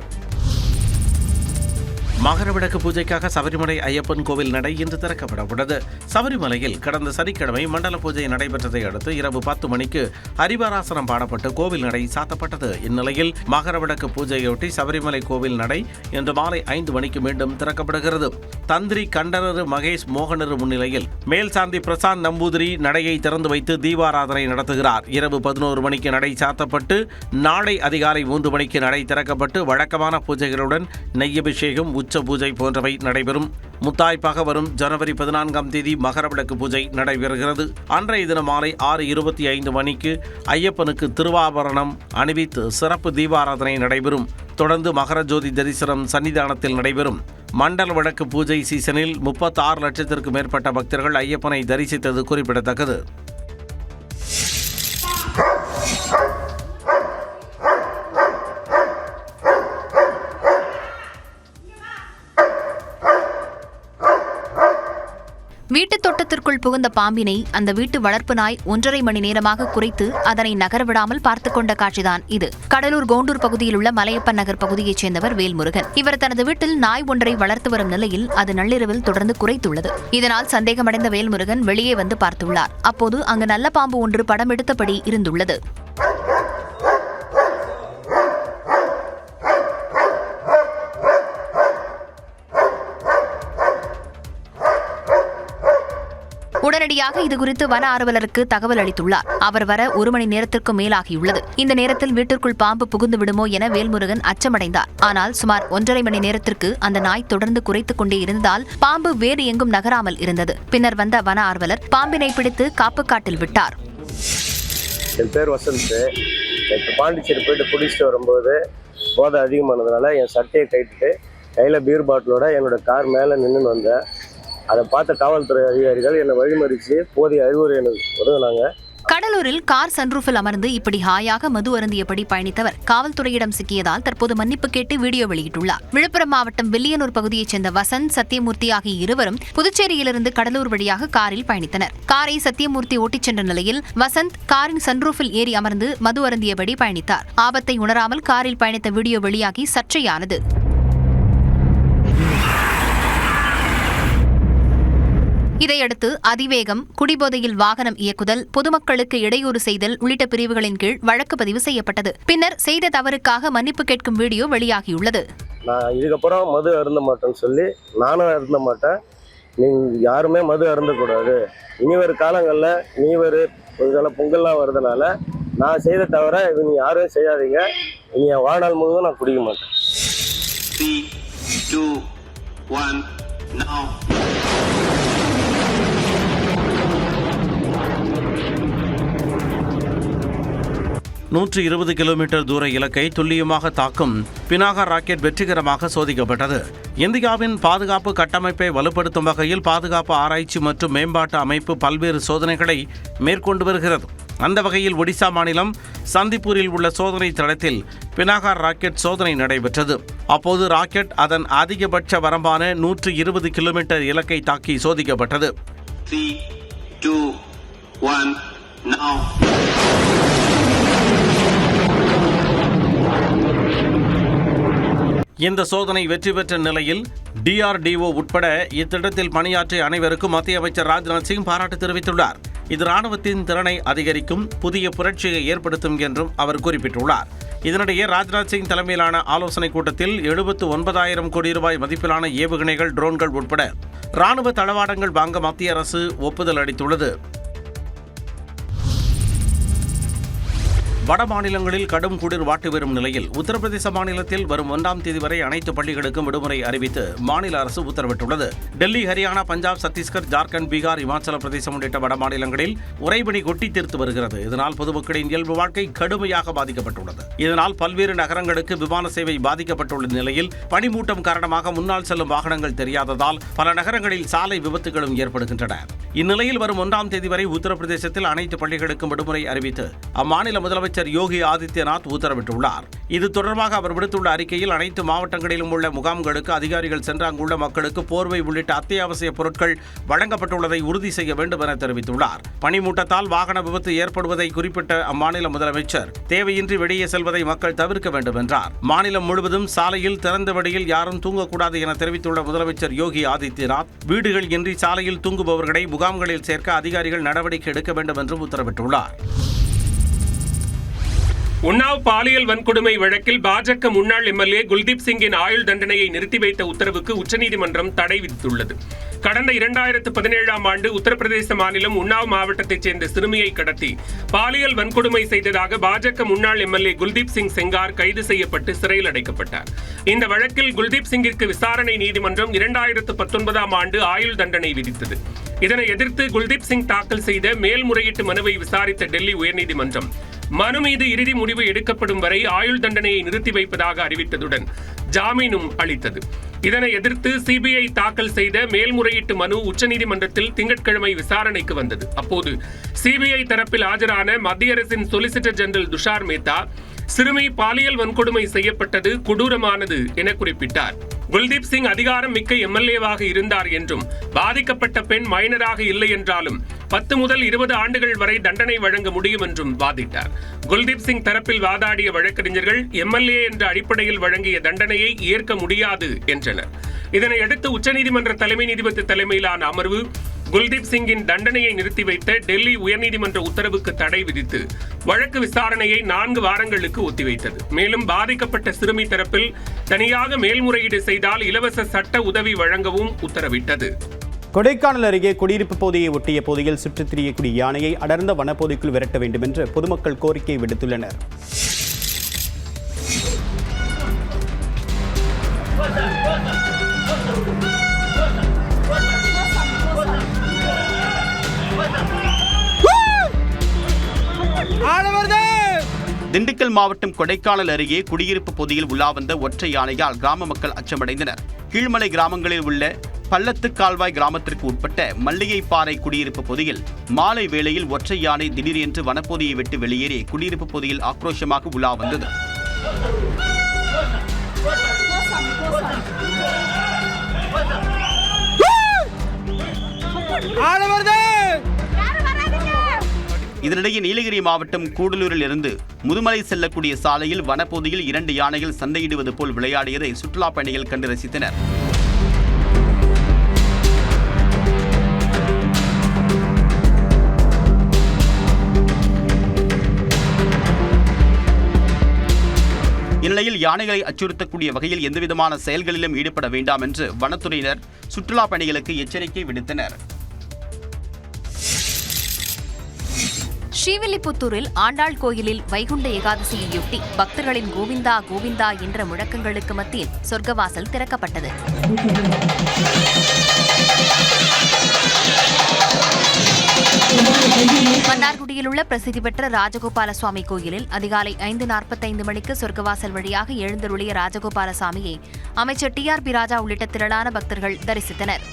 மகரவிளக்கு பூஜைக்காக சபரிமலை ஐயப்பன் கோவில் நடை இன்று திறக்கப்பட உள்ளது. சபரிமலையில் கடந்த சனிக்கிழமை மண்டல பூஜை நடைபெற்றதை அடுத்து இரவு 10 மணிக்கு ஹரிவராசனம் பாடப்பட்டு கோவில் நடை சாத்தப்பட்டது. இந்நிலையில் மகரவிளக்கு பூஜையொட்டி சபரிமலை கோவில் நடை இன்று மாலை 5 மணிக்கு மீண்டும் திறக்கப்படுகிறது. தந்திரி கண்டரரு மகேஷ் மோகனரு முன்னிலையில் மேல்சாந்தி பிரசாந்த் நம்பூதிரி நடையை திறந்து வைத்து தீபாராதனை நடத்துகிறார். இரவு 11 மணிக்கு நடை சாத்தப்பட்டு நாளை அதிகாலை 3 மணிக்கு நடை திறக்கப்பட்டு வழக்கமான பூஜைகளுடன் நெய்யபிஷேகம், உச்ச பூஜை போன்றவை நடைபெறும். முத்தாய்ப்பாக வரும் ஜனவரி 14ஆம் தேதி மகரவிளக்கு பூஜை நடைபெறுகிறது. அன்றைய தினம் மாலை 6:25 மணிக்கு ஐயப்பனுக்கு திருவாபரணம் அணிவித்து சிறப்பு தீபாராதனை நடைபெறும். தொடர்ந்து மகர ஜோதி தரிசனம் சன்னிதானத்தில் நடைபெறும். மண்டல விளக்கு பூஜை சீசனில் 36 லட்சத்திற்கும் மேற்பட்ட பக்தர்கள் ஐயப்பனை தரிசித்தது குறிப்பிடத்தக்கது. வீட்டுத் தோட்டத்திற்குள் புகுந்த பாம்பினை அந்த வீட்டு வளர்ப்பு நாய் 1.5 மணி நேரமாக குறைத்து அதனை நகரவிடாமல் பார்த்துக் கொண்ட காட்சிதான் இது. கடலூர் கோண்டூர் பகுதியில் உள்ள மலையப்பன் நகர் பகுதியைச் சேர்ந்தவர் வேல்முருகன். இவர் தனது வீட்டில் நாய் ஒன்றை வளர்த்து வரும் நிலையில் அது நள்ளிரவில் தொடர்ந்து குறைத்துள்ளது. இதனால் சந்தேகமடைந்த வேல்முருகன் வெளியே வந்து பார்த்துள்ளார். அப்போது அங்கு நல்ல பாம்பு ஒன்று படம் எடுத்தபடி இருந்துள்ளது. உடனடியாக இதுகுறித்து வன ஆர்வலருக்கு தகவல் அளித்துள்ளார். அவர் வர 1 மணி நேரத்திற்கு மேலாகியுள்ளது. இந்த நேரத்தில் வீட்டிற்குள் பாம்பு புகுந்து விடுமோ என வேல்முருகன் அச்சமடைந்தார். ஆனால் சுமார் 1.5 மணி நேரத்திற்கு அந்த நாய் தொடர்ந்து குறைத்துக் கொண்டே இருந்ததால் பாம்பு வேறு எங்கும் நகராமல் இருந்தது. பின்னர் வந்த வன ஆர்வலர் பாம்பினை பிடித்து காப்புக்காட்டில் விட்டார். என் பேர் வசந்த். பாண்டிச்சேரி போயிட்டு குடிச்சிட்டு வரும்போது போதை அதிகமானதுனால என் சட்டையை கைட்டு கையில் பீர் பாட்டிலோட என்னோட கார் மேலே நின்று வந்தேன். அதை பார்த்த காவல்துறை அதிகாரிகள் என்னை வழிமறித்து போதிய அறிவுரை எனக்கு உதவினாங்க. கடலூரில் கார் சன்ரூஃபில் அமர்ந்து இப்படி ஹாயாக மது அருந்தியபடி பயணித்தவர் காவல்துறையிடம் சிக்கியதால் தற்போது மன்னிப்பு கேட்டு வீடியோ வெளியிட்டுள்ளார். விழுப்புரம் மாவட்டம் வில்லியனூர் பகுதியைச் சேர்ந்த வசந்த், சத்தியமூர்த்தி ஆகிய இருவரும் புதுச்சேரியிலிருந்து கடலூர் வழியாக காரில் பயணித்தனர். காரை சத்தியமூர்த்தி ஓட்டிச் சென்ற நிலையில் வசந்த் காரின் சன்ரூஃபில் ஏறி அமர்ந்து மது அருந்தியபடி பயணித்தார். ஆபத்தை உணராமல் காரில் பயணித்த வீடியோ வெளியாகி சர்ச்சையானது. இதையடுத்து அதிவேகம், குடிபோதையில் வாகனம் இயக்குதல், பொதுமக்களுக்கு இடையூறு செய்தல் உள்ளிட்ட பிரிவுகளின் கீழ் வழக்கு பதிவு செய்யப்பட்டது. பின்னர் செய்த தவறுக்காக மன்னிப்பு கேட்கும் வீடியோ வெளியாகியுள்ளது. நான் இதுக்கப்புறம் மது அருந்த மாட்டேன்னு சொல்லி நானும் அருந்த மாட்டேன். நீங்கள் யாருமே மது அருந்தக்கூடாது. இனி வரும் காலங்களில் இதெல்லாம் பொங்கல்லாம் வருதுனால நான் செய்த தவிர இவங்க யாரும் செய்யாதீங்க. இனி என் வாழ்நாள் முழுவதும் நான் குடிக்க மாட்டேன். 3, 2, 1, now. 120 கிலோமீட்டர் தூர இலக்கை துல்லியமாக தாக்கும் பினாகா ராக்கெட் வெற்றிகரமாக சோதிக்கப்பட்டது. இந்தியாவின் பாதுகாப்பு கட்டமைப்பை வலுப்படுத்தும் வகையில் பாதுகாப்பு ஆராய்ச்சி மற்றும் மேம்பாட்டு அமைப்பு பல்வேறு சோதனைகளை மேற்கொண்டு வருகிறது. அந்த வகையில் ஒடிசா மாநிலம் சந்திப்பூரில் உள்ள சோதனை தளத்தில் பினாகா ராக்கெட் சோதனை நடைபெற்றது. அப்போது ராக்கெட் அதன் அதிகபட்ச வரம்பான 120 கிலோமீட்டர் இலக்கை தாக்கி சோதிக்கப்பட்டது. 3, 2, 1, now. இந்த சோதனை வெற்றி பெற்ற நிலையில் DRDO உட்பட இத்திட்டத்தில் பணியாற்றிய அனைவருக்கும் மத்திய அமைச்சர் ராஜ்நாத் சிங் பாராட்டு தெரிவித்துள்ளார். இது ராணுவத்தின் திறனை அதிகரிக்கும், புதிய புரட்சியை ஏற்படுத்தும் என்றும் அவர் குறிப்பிட்டுள்ளார். இதனிடையே ராஜ்நாத் சிங் தலைமையிலான ஆலோசனைக் கூட்டத்தில் 79,000 கோடி ரூபாய் மதிப்பிலான ஏவுகணைகள், ட்ரோன்கள் உட்பட ராணுவ தளவாடங்கள் வாங்க மத்திய அரசு ஒப்புதல் அளித்துள்ளது. வட மாநிலங்களில் கடும் குளிர் வாட்டி வரும் நிலையில் உத்தரப்பிரதேச மாநிலத்தில் வரும் 1ஆம் தேதி வரை அனைத்து பள்ளிகளுக்கும் விடுமுறை அறிவித்து மாநில அரசு உத்தரவிட்டுள்ளது. டெல்லி, ஹரியானா, பஞ்சாப், சத்தீஸ்கர், ஜார்க்கண்ட், பீகார், இமாச்சல பிரதேசம் உள்ளிட்ட வட மாநிலங்களில் உறைபனி கொட்டி தீர்த்து வருகிறது. இதனால் பொதுமக்களின் இயல்பு வாழ்க்கை கடுமையாக பாதிக்கப்பட்டுள்ளது. இதனால் பல்வேறு நகரங்களுக்கு விமான சேவை பாதிக்கப்பட்டுள்ள நிலையில் பனிமூட்டம் காரணமாக முன்னால் செல்லும் வாகனங்கள் தெரியாததால் பல நகரங்களில் சாலை விபத்துகளும் ஏற்படுகின்றன. இந்நிலையில் வரும் 1ஆம் தேதி வரை உத்தரப்பிரதேசத்தில் அனைத்து பள்ளிகளுக்கும் விடுமுறை அறிவித்து அம்மாநில முதலமைச்சர் யோகி ஆதித்யநாத் உத்தரவிட்டுள்ளார். இது தொடர்பாக அவர் விடுத்துள்ள அறிக்கையில் அனைத்து மாவட்டங்களிலும் உள்ள முகாம்களுக்கு அதிகாரிகள் சென்று அங்குள்ள மக்களுக்கு போர்வை உள்ளிட்ட அத்தியாவசிய பொருட்கள் வழங்கப்பட்டுள்ளதை உறுதி செய்ய வேண்டும் என தெரிவித்துள்ளார். பனிமூட்டத்தால் வாகன விபத்து ஏற்படுவதை குறிப்பிட்ட அம்மாநில முதலமைச்சர் தேவையின்றி வெளியே செல்வதை மக்கள் தவிர்க்க வேண்டும் என்றார். மாநிலம் முழுவதும் சாலையில் திறந்த வெளியில் யாரும் தூங்கக்கூடாது என தெரிவித்துள்ள முதலமைச்சர் யோகி ஆதித்யநாத் வீடுகள் இன்றி சாலையில் தூங்குபவர்களை முகாம்களில் சேர்க்க அதிகாரிகள் நடவடிக்கை எடுக்க வேண்டும் என்றும் உத்தரவிட்டுள்ளார். உன்னாவ் பாலியல் வன்கொடுமை வழக்கில் பாஜக முன்னாள் எம்எல்ஏ குல்தீப் சிங்கின் ஆயுள் தண்டனையை நிறுத்தி வைத்த உத்தரவுக்கு உச்சநீதிமன்றம் தடை விதித்துள்ளது. கடந்த 2017ஆம் ஆண்டு உத்தரப்பிரதேச மாநிலம் உன்னாவ் மாவட்டத்தைச் சேர்ந்த சிறுமியை கடத்தி பாலியல் வன்கொடுமை செய்ததாக பாஜக முன்னாள் எம்எல்ஏ குல்தீப் சிங் செங்கார் கைது செய்யப்பட்டு சிறையில் அடைக்கப்பட்டார். இந்த வழக்கில் குல்தீப் சிங்கிற்கு விசாரணை நீதிமன்றம் 2019ஆம் ஆண்டு ஆயுள் தண்டனை விதித்தது. இதனை எதிர்த்து குல்தீப் சிங் தாக்கல் செய்த மேல்முறையீட்டு மனுவை விசாரித்த டெல்லி உயர்நீதிமன்றம் மனு மீது இறுதி முடிவு எடுக்கப்படும் வரை ஆயுள் தண்டனையை நிறுத்தி வைப்பதாக அறிவித்ததுடன் ஜாமீனும் அளித்தது. இதனை எதிர்த்து சிபிஐ தாக்கல் செய்த மேல்முறையீட்டு மனு உச்சநீதிமன்றத்தில் திங்கட்கிழமை விசாரணைக்கு வந்தது. அப்போது சிபிஐ தரப்பில் ஆஜரான மத்திய அரசின் சொலிசிட்டர் ஜெனரல் துஷார் மேத்தா சிறுமி பாலியல் வன்கொடுமை செய்யப்பட்டது கொடூரமானது என குறிப்பிட்டார். குல்தீப் சிங் அதிகாரம் மிக்க எம்எல்ஏவாக இருந்தார் என்றும் பாதிக்கப்பட்ட பெண் மைனராக இல்லை என்றாலும் 10 முதல் 20 ஆண்டுகள் வரை தண்டனை வழங்க முடியும் என்றும் வாதிட்டார். குல்தீப் சிங் தரப்பில் வாதாடிய வழக்கறிஞர்கள் எம்எல்ஏ என்ற அடிப்படையில் வழங்கிய தண்டனையை ஏற்க முடியாது என்றனர். இதனையடுத்து உச்சநீதிமன்ற தலைமை நீதிபதி தலைமையிலான அமர்வு குல்தீப் சிங்கின் தண்டனையை நிறுத்தி வைத்த டெல்லி உயர்நீதிமன்ற உத்தரவுக்கு தடை விதித்து வழக்கு விசாரணையை 4 வாரங்களுக்கு ஒத்திவைத்தது. மேலும் பாதிக்கப்பட்ட சிறுமி தரப்பில் தனியாக மேல்முறையீடு செய்தால் இலவச சட்ட உதவி வழங்கவும் உத்தரவிட்டது. கொடைக்கானல் அருகே குடியிருப்பு பகுதியை ஒட்டிய பகுதியில் சுற்றித் திரியக்கூடிய யானையை அடர்ந்த வனப்பகுதிக்குள் விரட்ட வேண்டும் என்று பொதுமக்கள் கோரிக்கை விடுத்துள்ளனர். திண்டுக்கல் மாவட்டம் கொடைக்கானல் அருகே குடியிருப்பு பகுதியில் உலா வந்த ஒற்றை யானையால் கிராம மக்கள் அச்சமடைந்தனர். கீழ்மலை கிராமங்களில் உள்ள பள்ளத்து கால்வாய் கிராமத்திற்கு உட்பட்ட மல்லிகைப்பாறை குடியிருப்பு பகுதியில் மாலை வேளையில் ஒற்றை யானை திடீரென்று வனப்பகுதியை விட்டு வெளியேறி குடியிருப்பு பகுதியில் ஆக்ரோஷமாக உலா வந்தது. இதனிடையே நீலகிரி மாவட்டம் கூடலூரில் இருந்து முதுமலை செல்லக்கூடிய சாலையில் வனப்பகுதியில் 2 யானைகள் சண்டையிடுவது போல் விளையாடியதை சுற்றுலா பயணிகள் கண்டு ரசித்தனர். இந்நிலையில் யானைகளை அச்சுறுத்தக்கூடிய வகையில் எந்தவிதமான செயல்களிலும் ஈடுபட வேண்டாம் என்று வனத்துறையினர் சுற்றுலா பயணிகளுக்கு எச்சரிக்கை விடுத்தனர். ஸ்ரீவில்லிபுத்தூரில் ஆண்டாள் கோயிலில் வைகுண்ட ஏகாதசியையொட்டி பக்தர்களின் கோவிந்தா கோவிந்தா என்ற முழக்கங்களுக்கு மத்தியில் சொர்க்கவாசல் திறக்கப்பட்டது. மன்னார்குடியில் உள்ள பிரசித்தி பெற்ற ராஜகோபால சுவாமி கோயிலில் அதிகாலை 5:45 மணிக்கு சொர்க்கவாசல் வழியாக எழுந்தருளிய ராஜகோபால சாமியை அமைச்சர் TRP ராஜா உள்ளிட்ட திரளான பக்தர்கள் தரிசித்தனர்.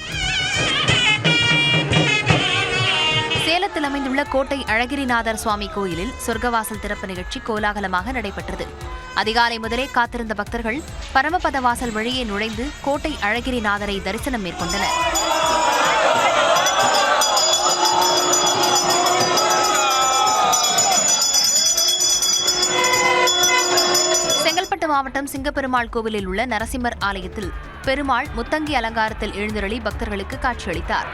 சேலத்தில் அமைந்துள்ள கோட்டை அழகிரிநாதர் சுவாமி கோயிலில் சொர்க்கவாசல் திறப்பு நிகழ்ச்சி கோலாகலமாக நடைபெற்றது. அதிகாலை முதலே காத்திருந்த பக்தர்கள் பரமபத வாசல் வழியே நுழைந்து கோட்டை அழகிரிநாதரை தரிசனம் மேற்கொண்டனர். செங்கல்பட்டு மாவட்டம் சிங்கப்பெருமாள் கோவிலில் உள்ள நரசிம்மர் ஆலயத்தில் பெருமாள் முத்தங்கி அலங்காரத்தில் எழுந்தருளி பக்தர்களுக்கு காட்சியளித்தார்.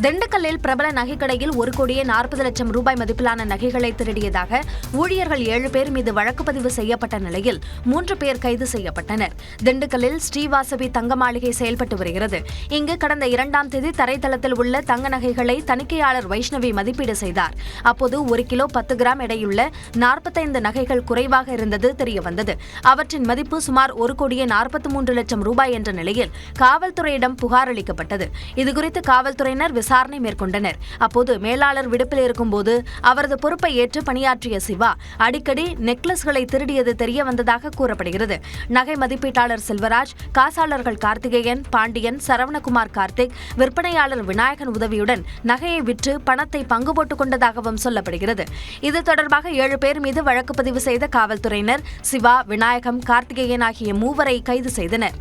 திண்டுக்கல்லில் பிரபல நகைக்கடையில் 1,40,00,000 ரூபாய் மதிப்பிலான நகைகளை திருடியதாக ஊழியர்கள் 7 பேர் மீது வழக்கு பதிவு செய்யப்பட்ட நிலையில் 3 பேர் கைது செய்யப்பட்டனர். திண்டுக்கல்லில் ஸ்ரீவாசவி தங்க மாளிகை செயல்பட்டு வருகிறது. இங்கு கடந்த 2ஆம் தேதி தரைத்தளத்தில் உள்ள தங்க நகைகளை தணிக்கையாளர் வைஷ்ணவி மதிப்பீடு செய்தார். அப்போது 1 கிலோ 10 கிராம் எடையுள்ள 45 நகைகள் குறைவாக இருந்தது தெரியவந்தது. அவற்றின் மதிப்பு சுமார் 1,43,00,000 ரூபாய் என்ற நிலையில் காவல்துறையிடம் புகார் அளிக்கப்பட்டது. இதுகுறித்து காவல்துறையினர் விசாரணை மேற்கொண்டனர். அப்போது மேலாளர் விடுப்பில் இருக்கும்போது அவரது பொறுப்பை ஏற்று பணியாற்றிய சிவா அடிக்கடி நெக்லஸ்களை திருடியது தெரிய வந்ததாக கூறப்படுகிறது. நகை மதிப்பீட்டாளர் செல்வராஜ், காசாளர்கள் கார்த்திகேயன், பாண்டியன், சரவணகுமார், கார்த்திக், விற்பனையாளர் விநாயகன் உதவியுடன் நகையை விற்று பணத்தை பங்கு போட்டுக் கொண்டதாகவும் சொல்லப்படுகிறது. இது தொடர்பாக 7 பேர் மீது வழக்கு பதிவு செய்த காவல்துறையினர் சிவா, விநாயகம், கார்த்திகேயன் ஆகிய 3 கைது செய்தனர்.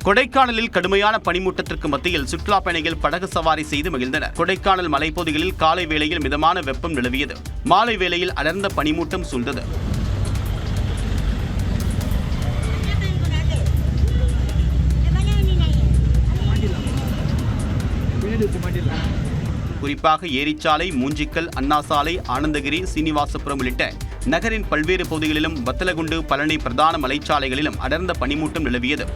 கொடைக்கானலில் கடுமையான பனிமூட்டத்திற்கு மத்தியில் சுற்றுலா பயணிகள் படகு சவாரி செய்து மகிழ்ந்தனர். கொடைக்கானல் மலைப்பகுதிகளில் காலை வேளையில் மிதமான வெப்பம் நிலவியது. மாலை வேளையில் அடர்ந்த பனிமூட்டம் சூழ்ந்தது. குறிப்பாக ஏரிச்சாலை, மூஞ்சிக்கல், அண்ணாசாலை, ஆனந்தகிரி, சீனிவாசபுரம் உள்ளிட்ட நகரின் பல்வேறு பகுதிகளிலும் வத்தலகுண்டு, பழனி பிரதான மலைச்சாலைகளிலும் அடர்ந்த பனிமூட்டம் நிலவியது.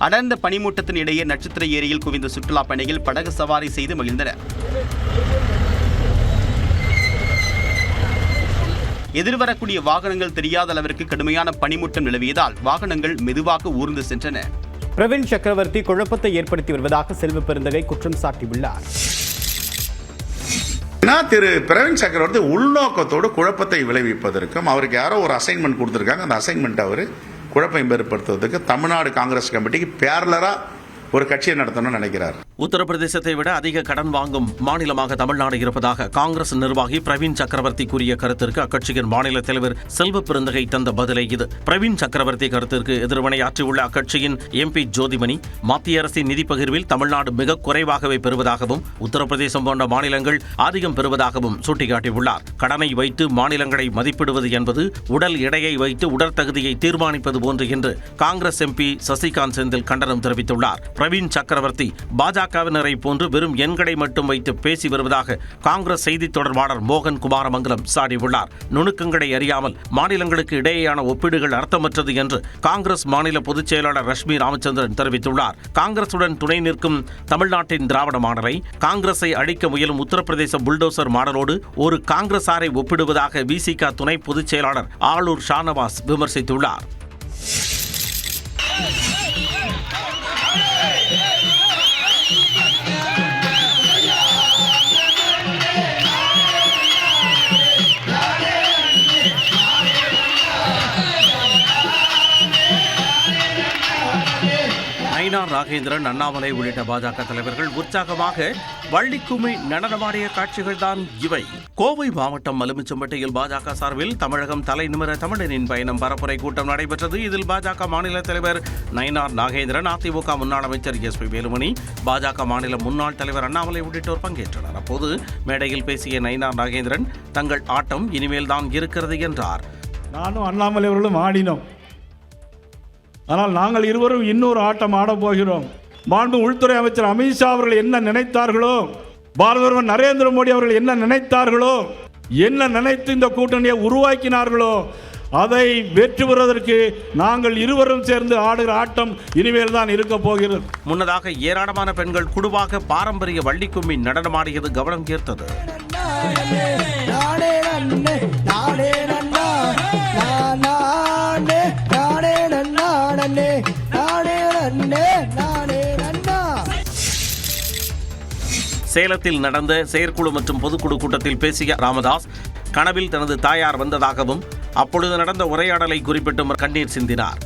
அடர்ந்த பனிமூட்டத்தின் இடையே நட்சத்திர ஏரியில் குவிந்த சுற்றுலா பயணிகள் படகு சவாரி செய்து மகிழ்ந்தனர். எதிர்வரக்கூடிய வாகனங்கள் தெரியாத அளவிற்கு கடுமையான பனிமூட்டம் நிலவியதால் வாகனங்கள் மெதுவாக ஊர்ந்து சென்றன. பிரவீன் சக்கரவர்த்தி குழப்பத்தை ஏற்படுத்தி வருவதாக செல்வ பெருந்தகை குற்றம் சாட்டியுள்ளார். திரு பிரவீன் சக்கரவர்த்தி உள்நோக்கத்தோடு குழப்பத்தை விளைவிப்பதற்கும் அவருக்கு யாரோ ஒரு அசைன்மெண்ட் கொடுத்திருக்காங்க. அந்த அசைன்மெண்ட் அவர் குழப்பம் ஏற்படுத்துவதற்கு தமிழ்நாடு காங்கிரஸ் கமிட்டிக்கு பேரலரா ஒரு கட்சியை நடத்தணும்னு நினைக்கிறார். உத்தரப்பிரதேசத்தை விட அதிக கடன் வாங்கும் மாநிலமாக தமிழ்நாடு இருப்பதாக காங்கிரஸ் நிர்வாகி பிரவீன் சக்கரவர்த்தி கூறிய கருத்திற்கு அக்கட்சியின் மாநில தலைவர் செல்வ பெருந்தகை தந்த பதிலே இது. பிரவீன் சக்கரவர்த்தி கருத்திற்கு எதிர்வினையாற்றியுள்ள அக்கட்சியின் MP ஜோதிமணி மத்திய அரசின் நிதி பகிர்வில் தமிழ்நாடு மிக குறைவாகவே பெறுவதாகவும் உத்தரப்பிரதேசம் போன்ற மாநிலங்கள் அதிகம் பெறுவதாகவும் சுட்டிக்காட்டியுள்ளார். கடனை வைத்து மாநிலங்களை மதிப்பிடுவது என்பது உடல் எடையை வைத்து உடற்தகுதியை தீர்மானிப்பது போன்று என்று காங்கிரஸ் MP சசிகாந்த் செந்தில் கண்டனம் தெரிவித்துள்ளார். பிரவீன் சக்கரவர்த்தி பாஜகவினரை போன்று வெறும் எண்களை மட்டும் வைத்து பேசி வருவதாக காங்கிரஸ் செய்தி தொடர்பாளர் மோகன் குமாரமங்கலம் சாடியுள்ளார். நுணுக்கங்களை அறியாமல் மாநிலங்களுக்கு இடையேயான ஒப்பீடுகள் அர்த்தமற்றது என்று காங்கிரஸ் மாநில பொதுச் செயலாளர் ரஷ்மி ராமச்சந்திரன் தெரிவித்துள்ளார். காங்கிரசுடன் துணை நிற்கும் தமிழ்நாட்டின் திராவிட மாடலை காங்கிரஸை அழிக்க முயலும் உத்தரப்பிரதேச புல்டோசர் மாடலோடு ஒரு காங்கிரசாரை ஒப்பிடுவதாக VCK துணை பொதுச் செயலாளர் ஆளூர் ஷானவாஸ் விமர்சித்துள்ளார். நயினார் நாகேந்திரன், அண்ணாமலை உள்ளிட்ட பாஜக தலைவர்கள் உற்சாகமாக வள்ளிக்கும்மி நடனமாடிய காட்சிகள் தான் இவை. கோவை மாவட்டம் மலுமிச்சம்பட்டியில் பாஜக சார்பில் தமிழகம் தலை நிமிர தமிழனின் பயணம் பரப்புரை கூட்டம் நடைபெற்றது. இதில் பாஜக மாநில தலைவர் நயினார் நாகேந்திரன், அதிமுக முன்னாள் அமைச்சர் SP வேலுமணி, பாஜக மாநில முன்னாள் தலைவர் அண்ணாமலை உள்ளிட்டோர் பங்கேற்றனர். அப்போது மேடையில் பேசிய நயினார் நாகேந்திரன் தங்கள் ஆட்டம் இனிமேல் தான் இருக்கிறது என்றார். நானும் அண்ணாமலை அவர்களும் ஆடினோம். ஆனால் நாங்கள் இருவரும் இன்னொரு ஆட்டம் ஆடப் போகிறோம். மாண்பு உள்துறை அமைச்சர் அமித்ஷா அவர்கள் என்ன நினைத்தார்களோ, பாரத நரேந்திர மோடி அவர்கள் என்ன நினைத்தார்களோ, என்ன நினைத்து இந்த கூட்டணியை உருவாக்கினார்களோ அதை வெற்றி பெறுவதற்கு நாங்கள் இருவரும் சேர்ந்து ஆடுகிற ஆட்டம் இனிமேல் தான் இருக்க போகிறது. முன்னதாக ஏராளமான பெண்கள் குழுவாக பாரம்பரிய வள்ளிக்கும்மி நடனமாடியது கவனம் ஈர்த்தது. சேலத்தில் நடந்த செயற்குழு மற்றும் பொதுக்குழு கூட்டத்தில் பேசிய ராமதாஸ் கனவில் தனது தாயார் வந்ததாகவும் அப்பொழுது நடந்த உரையாடலை குறிப்பிட்டு கண்ணீர் சிந்தினார்.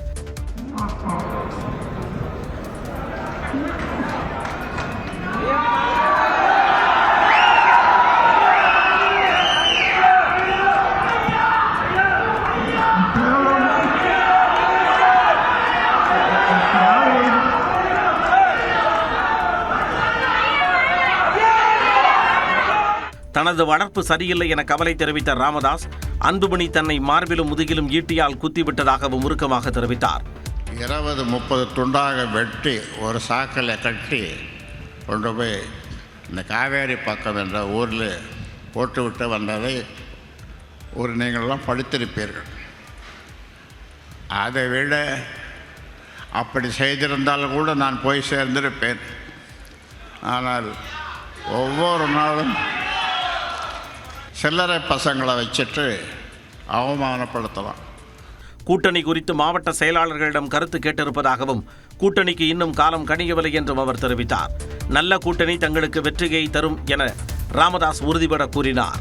தனது வளர்ப்பு சரியில்லை என கவலை தெரிவித்த ராமதாஸ் அன்புமணி தன்னை மார்பிலும் முதுகிலும் ஈட்டியால் குத்திவிட்டதாகவும் உருக்கமாக தெரிவித்தார். 20-30 துண்டாக வெட்டி ஒரு சாக்கில் கட்டி கொண்டு போய் இந்த காவேரி பக்கம் என்ற ஊரில் போட்டுவிட்டு வந்ததை நீங்களெல்லாம் படித்திருப்பீர்கள். அதை விட அப்படி செய்திருந்தாலும் கூட நான் போய் சேர்ந்திருப்பேன். ஆனால் ஒவ்வொரு நாளும் சில்லறை பசங்களை வச்சுட்டு அவமானப்படுத்தலாம். கூட்டணி குறித்து மாவட்ட செயலாளர்களிடம் கருத்து கேட்டிருப்பதாகவும் கூட்டணிக்கு இன்னும் காலம் கணியவில்லை என்றும் அவர் தெரிவித்தார். நல்ல கூட்டணி தங்களுக்கு வெற்றியை தரும் என ராமதாஸ் உறுதிபட கூறினார்.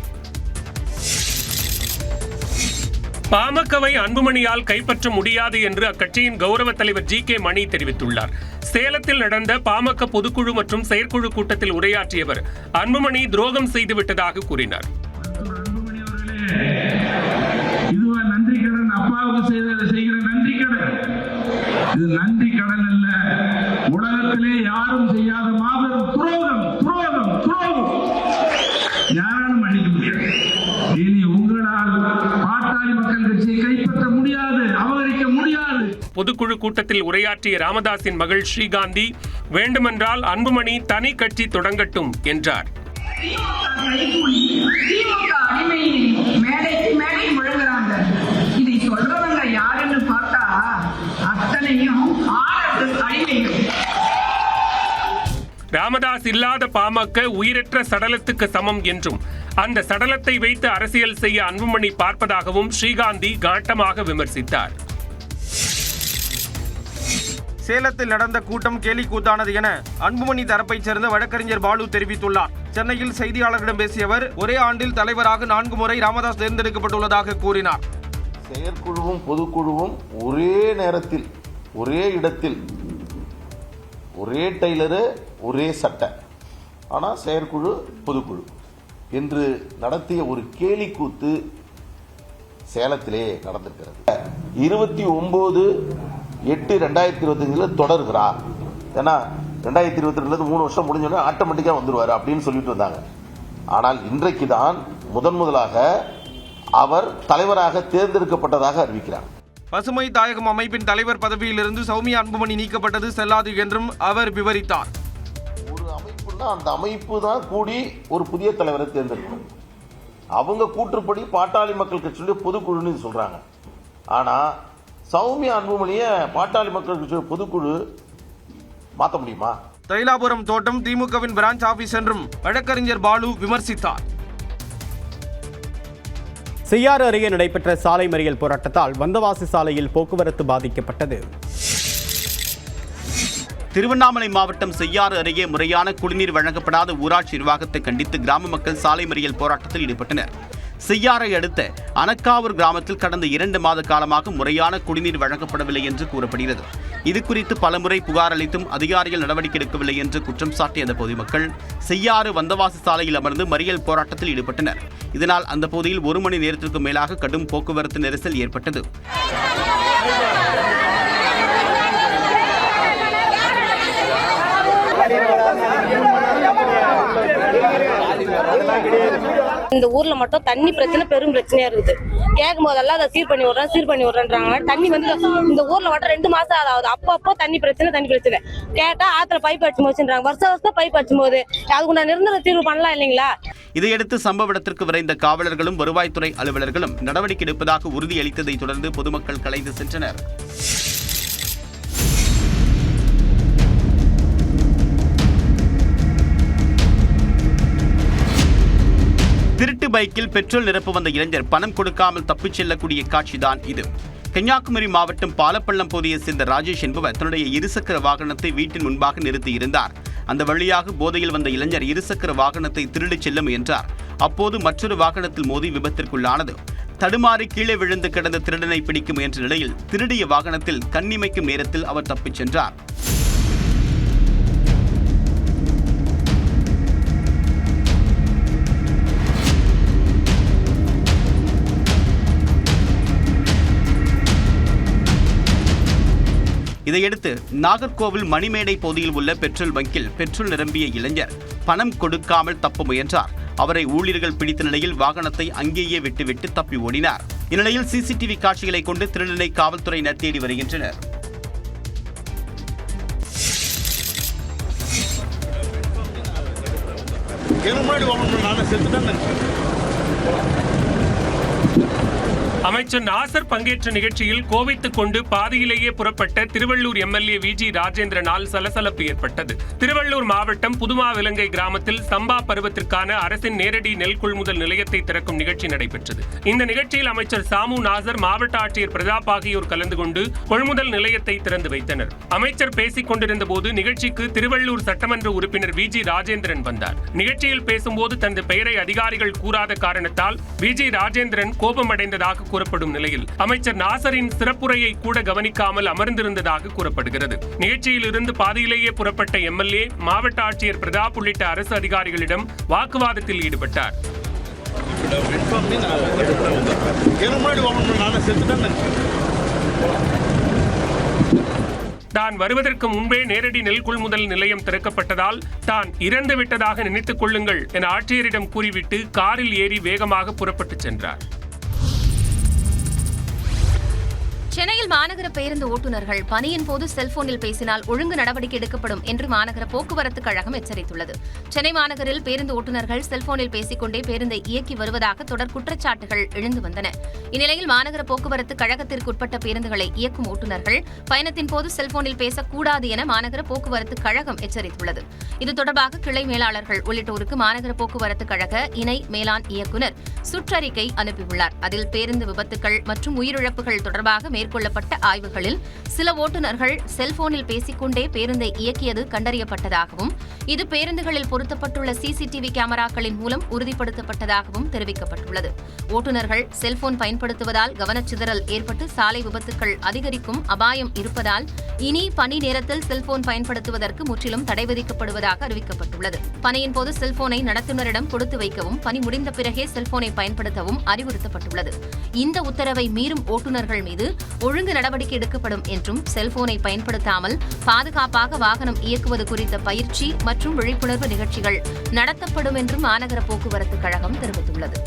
பாமகவை அன்புமணியால் கைப்பற்ற முடியாது என்று அக்கட்சியின் கௌரவ தலைவர் ஜி கே மணி தெரிவித்துள்ளார். சேலத்தில் நடந்த பாமக பொதுக்குழு மற்றும் செயற்குழு கூட்டத்தில் உரையாற்றியவர் அன்புமணி துரோகம் செய்துவிட்டதாக கூறினார். நன்றி கடன் அப்பாவுக்கு செய்கிற நன்றி கடன். இது நன்றி கடன் அல்ல, உலகத்திலே யாரும் செய்யாத மாபெரும் துரோகம் துரோகம் துரோகம். யாராலும் மன்னிக்க முடியாது. இனி உங்களால் பாட்டாளி மக்கள் கட்சியை கைப்பற்ற முடியாது, அபகரிக்க முடியாது. பொதுக்குழு கூட்டத்தில் உரையாற்றிய ராமதாஸின் மகள் ஸ்ரீகாந்தி வேண்டுமென்றால் அன்புமணி தனி கட்சி தொடங்கட்டும் என்றார். இதை சொல்றவங்க யாருன்னு பார்த்தா அத்தனையும் ராமதாஸ் இல்லாத பாமக உயிரற்ற சடலத்துக்கு சமம் என்றும் அந்த சடலத்தை வைத்து அரசியல் செய்ய அன்புமணி பார்ப்பதாகவும் ஸ்ரீகாந்தி காட்டமாக விமர்சித்தார். சேலத்தில் நடந்த கூட்டம் கேலி கூத்தானது என அன்புமணி தரப்பைச் சேர்ந்த வழக்கறிஞர் பாலு தெரிவித்துள்ளார். சென்னையில் செய்தியாளர்களிடம் பேசிய அவர் ஒரே ஆண்டில் தலைவராக 4 முறை ராமதாஸ் தேர்ந்தெடுக்கப்பட்டுள்ளதாக கூறினார். செயற்குழுவும் பொதுக்குழுவும் ஒரே நேரத்தில் ஒரே இடத்தில் ஒரே டெய்லரு ஒரே சட்டை, ஆனால் செயற்குழு பொதுக்குழு என்று நடத்திய ஒரு கேலி கூத்து சேலத்திலே நடந்திருக்கிறது. 29/8/2025 தொடர்கிறார். ஏன்னா 2022 3 வருஷம் முடிஞ்சோடனே ஆட்டோமேட்டிக்கா வந்துருவாரு அப்படின்னு சொல்லிட்டு வந்தாங்க. ஆனால் இன்றைக்கு தான் முதலாக அவர் தலைவராக தேர்ந்தெடுக்கப்பட்டதாக அறிவிக்கிறார். பசுமை தாயகம் அமைப்பின் தலைவர் பதவியிலிருந்து சௌமியா அன்புமணி நீக்கப்பட்டது செல்லாது என்றும் அவர் விவரித்தார். ஒரு அமைப்புன்னா அந்த அமைப்பு தான் கூடி ஒரு புதிய தலைவரை தேர்ந்தெடுக்கணும். அவங்க கூற்றுப்படி பாட்டாளி மக்கள் கட்சியுடைய பொதுக்குழுன்னு சொல்றாங்க. ஆனா சௌமியா அன்புமணியை பாட்டாளி மக்கள் கட்சியுடைய பொதுக்குழு மாற்ற முடியுமா? தைலாபுரம் தோட்டம் திமுகவின் பிரான்ச் ஆபீஸ் என்றும் வழக்கறிஞர் பாலு விமர்சித்தார். செய்யாறு அருகே நடைபெற்ற சாலை மறியல் போராட்டத்தால் வந்தவாசி சாலையில் போக்குவரத்து பாதிக்கப்பட்டது. திருவண்ணாமலை மாவட்டம் செய்யாறு அருகே முறையான குடிநீர் வழங்கப்படாத ஊராட்சி நிர்வாகத்தை கண்டித்து கிராம மக்கள் சாலை மறியல் போராட்டத்தில் ஈடுபட்டனர். செய்யாறை அடுத்த அனக்காவூர் கிராமத்தில் கடந்த 2 மாத காலமாக முறையான குடிநீர் வழங்கப்படவில்லை என்று கூறப்படுகிறது. இதுகுறித்து பலமுறை புகார் அளித்தும் அதிகாரிகள் நடவடிக்கை எடுக்கவில்லை என்று குற்றம் சாட்டிய அந்த பொதுமக்கள் செய்யாறு வந்தவாசி சாலையில் அமர்ந்து மறியல் போராட்டத்தில் ஈடுபட்டனர். இதனால் அந்த பகுதியில் 1 மணி நேரத்திற்கு மேலாக கடும் போக்குவரத்து நெரிசல் ஏற்பட்டது. இந்த ஊர்ல மட்டும் தண்ணி பிரச்சனை பெரும் பிரச்சனையா இருக்குது. கேட்கும் போதெல்லாம் அதை சீர் பண்ணி விடுறேன்றாங்க. தண்ணி வந்து இந்த ஊர்ல மட்டும் 2 மாசம் ஆகுது. அப்பப்போ தண்ணி பிரச்சனை கேட்டா ஆத்துல பைப் அடிச்சு போச்சுன்றாங்க. வருஷம் பைப் அடிச்சும் போது அதுக்கு நிரந்தர தீர்வு பண்ணலாம் இல்லைங்களா? இதையடுத்து சம்பவ இடத்திற்கு விரைந்த காவலர்களும் வருவாய்த்துறை அலுவலர்களும் நடவடிக்கை எடுப்பதாக உறுதியளித்ததை தொடர்ந்து பொதுமக்கள் கலைந்து சென்றனர். திருட்டு பைக்கில் பெட்ரோல் நிரப்ப வந்த இளைஞர் பணம் கொடுக்காமல் தப்பிச் செல்லக்கூடிய காட்சிதான் இது. கன்னியாகுமரி மாவட்டம் பாலப்பள்ளம் பகுதியை சேர்ந்த ராஜேஷ் என்பவர் தன்னுடைய இருசக்கர வாகனத்தை வீட்டின் முன்பாக நிறுத்தியிருந்தார். அந்த வழியாக போதையில் வந்த இளைஞர் இருசக்கர வாகனத்தை திருடிச் செல்ல முயன்றார். அப்போது மற்றொரு வாகனத்தில் மோதி விபத்திற்குள்ளானது. தடுமாறி கீழே விழுந்து கிடந்த திருடனை பிடிக்க முயன்ற நிலையில் திருடிய வாகனத்தில் கண்ணிமைக்கும் நேரத்தில் அவர் தப்பிச் சென்றார். இதையடுத்து நாகர்கோவில் மணிமேடை பகுதியில் உள்ள பெட்ரோல் பங்கில் பெட்ரோல் நிரம்பிய இளைஞர் பணம் கொடுக்காமல் தப்ப முயன்றார். அவரை ஊழியர்கள் பிடித்த நிலையில் வாகனத்தை அங்கேயே விட்டுவிட்டு தப்பி ஓடினார். இந்நிலையில் சிசிடிவி காட்சிகளை கொண்டு திருடனை காவல்துறையினர் தேடி வருகின்றனர். அமைச்சர் நாசர் பங்கேற்ற நிகழ்ச்சியில் கோபித்துக் கொண்டு பாதியிலேயே புறப்பட்ட திருவள்ளூர் எம்எல்ஏ விஜி ராஜேந்திரனால் சலசலப்பு ஏற்பட்டது. திருவள்ளூர் மாவட்டம் புதுமாவிலங்கை கிராமத்தில் சம்பா பருவத்திற்கான அரசின் நேரடி நெல் கொள்முதல் நிலையத்தை திறக்கும் நிகழ்ச்சி நடைபெற்றது. இந்த நிகழ்ச்சியில் அமைச்சர் சாமு நாசர், மாவட்ட ஆட்சியர் பிரதாப் ஆகியோர் கலந்து கொண்டு கொள்முதல் நிலையத்தை திறந்து வைத்தனர். அமைச்சர் பேசிக் கொண்டிருந்த போது நிகழ்ச்சிக்கு திருவள்ளூர் சட்டமன்ற உறுப்பினர் விஜி ராஜேந்திரன் வந்தார். நிகழ்ச்சியில் பேசும்போது தனது பெயரை அதிகாரிகள் கூறாத காரணத்தால் விஜி ராஜேந்திரன் கோபமடைந்ததாக கூறப்படும் நிலையில் அமைச்சர் நாசரின் சிறப்புரையை கூட கவனிக்காமல் அமர்ந்திருந்ததாக கூறப்படுகிறது. நிகழ்ச்சியில் இருந்து பாதியிலேயே புறப்பட்ட எம்எல்ஏ மாவட்ட ஆட்சியர் பிரதாப் உள்ளிட்ட அரசு அதிகாரிகளிடம் வாக்குவாதத்தில் ஈடுபட்டார். தான் வருவதற்கு முன்பே நேரடி நெல் கொள்முதல் நிலையம் திறக்கப்பட்டதால் தான் இறந்து விட்டதாக நினைத்துக் கொள்ளுங்கள் என ஆட்சியரிடம் கூறிவிட்டு காரில் ஏறி வேகமாக புறப்பட்டுச் சென்றார். சென்னையில் மாநகர பேருந்து ஓட்டுநர்கள் பணியின் போது செல்போனில் பேசினால் ஒழுங்கு நடவடிக்கை எடுக்கப்படும் என்று மாநகர போக்குவரத்து கழகம் எச்சரித்துள்ளது. சென்னை மாநகரில் பேருந்து ஓட்டுநர்கள் செல்போனில் பேசிக்கொண்டே பேருந்தை இயக்கி வருவதாக தொடர் குற்றச்சாட்டுகள் எழுந்து வந்தன. இந்நிலையில் மாநகர போக்குவரத்து கழகத்திற்கு உட்பட்ட பேருந்துகளை இயக்கும் ஓட்டுநர்கள் பயணத்தின் போது செல்போனில் பேசக்கூடாது என மாநகர போக்குவரத்து கழகம் எச்சரித்துள்ளது. இது தொடர்பாக கிளை மேலாளர்கள் உள்ளிட்டோருக்கு மாநகர போக்குவரத்து கழக இணை மேலாண் இயக்குநர் சுற்றறிக்கை அனுப்பியுள்ளார். அதில் பேருந்து விபத்துகள் மற்றும் உயிரிழப்புகள் தொடர்பாக மேற்கொள்ளப்பட்ட ஆய்வுகளில் சில ஓட்டுநர்கள் செல்போனில் பேசிக்கொண்டே பேருந்தை இயக்கியது கண்டறியப்பட்டதாகவும் இது பேருந்துகளில் பொருத்தப்பட்டுள்ள சிசிடிவி கேமராக்களின் மூலம் உறுதிப்படுத்தப்பட்டதாகவும் தெரிவிக்கப்பட்டுள்ளது. ஓட்டுநர்கள் செல்போன் பயன்படுத்துவதால் கவனச்சிதறல் ஏற்பட்டு சாலை விபத்துகள் அதிகரிக்கும் அபாயம் இருப்பதால் இனி பணி நேரத்தில் செல்போன் பயன்படுத்துவதற்கு முற்றிலும் தடை விதிக்கப்படுவதாக அறிவிக்கப்பட்டுள்ளது. பணியின் போது செல்போனை நடத்துனரிடம் கொடுத்து வைக்கவும் பணி முடிந்த பிறகே செல்போனை பயன்படுத்தவும் அறிவுறுத்தப்பட்டுள்ளது. இந்த உத்தரவை மீறும் ஓட்டுநர்கள் மீது ஒழுங்கு நடவடிக்கை எடுக்கப்படும் என்றும் செல்போனை பயன்படுத்தாமல் பாதுகாப்பாக வாகனம் இயக்குவது குறித்த பயிற்சி மற்றும் விழிப்புணர்வு நிகழ்ச்சிகள் நடத்தப்படும் என்றும் மாநகர போக்குவரத்து கழகம் தெரிவித்துள்ளது.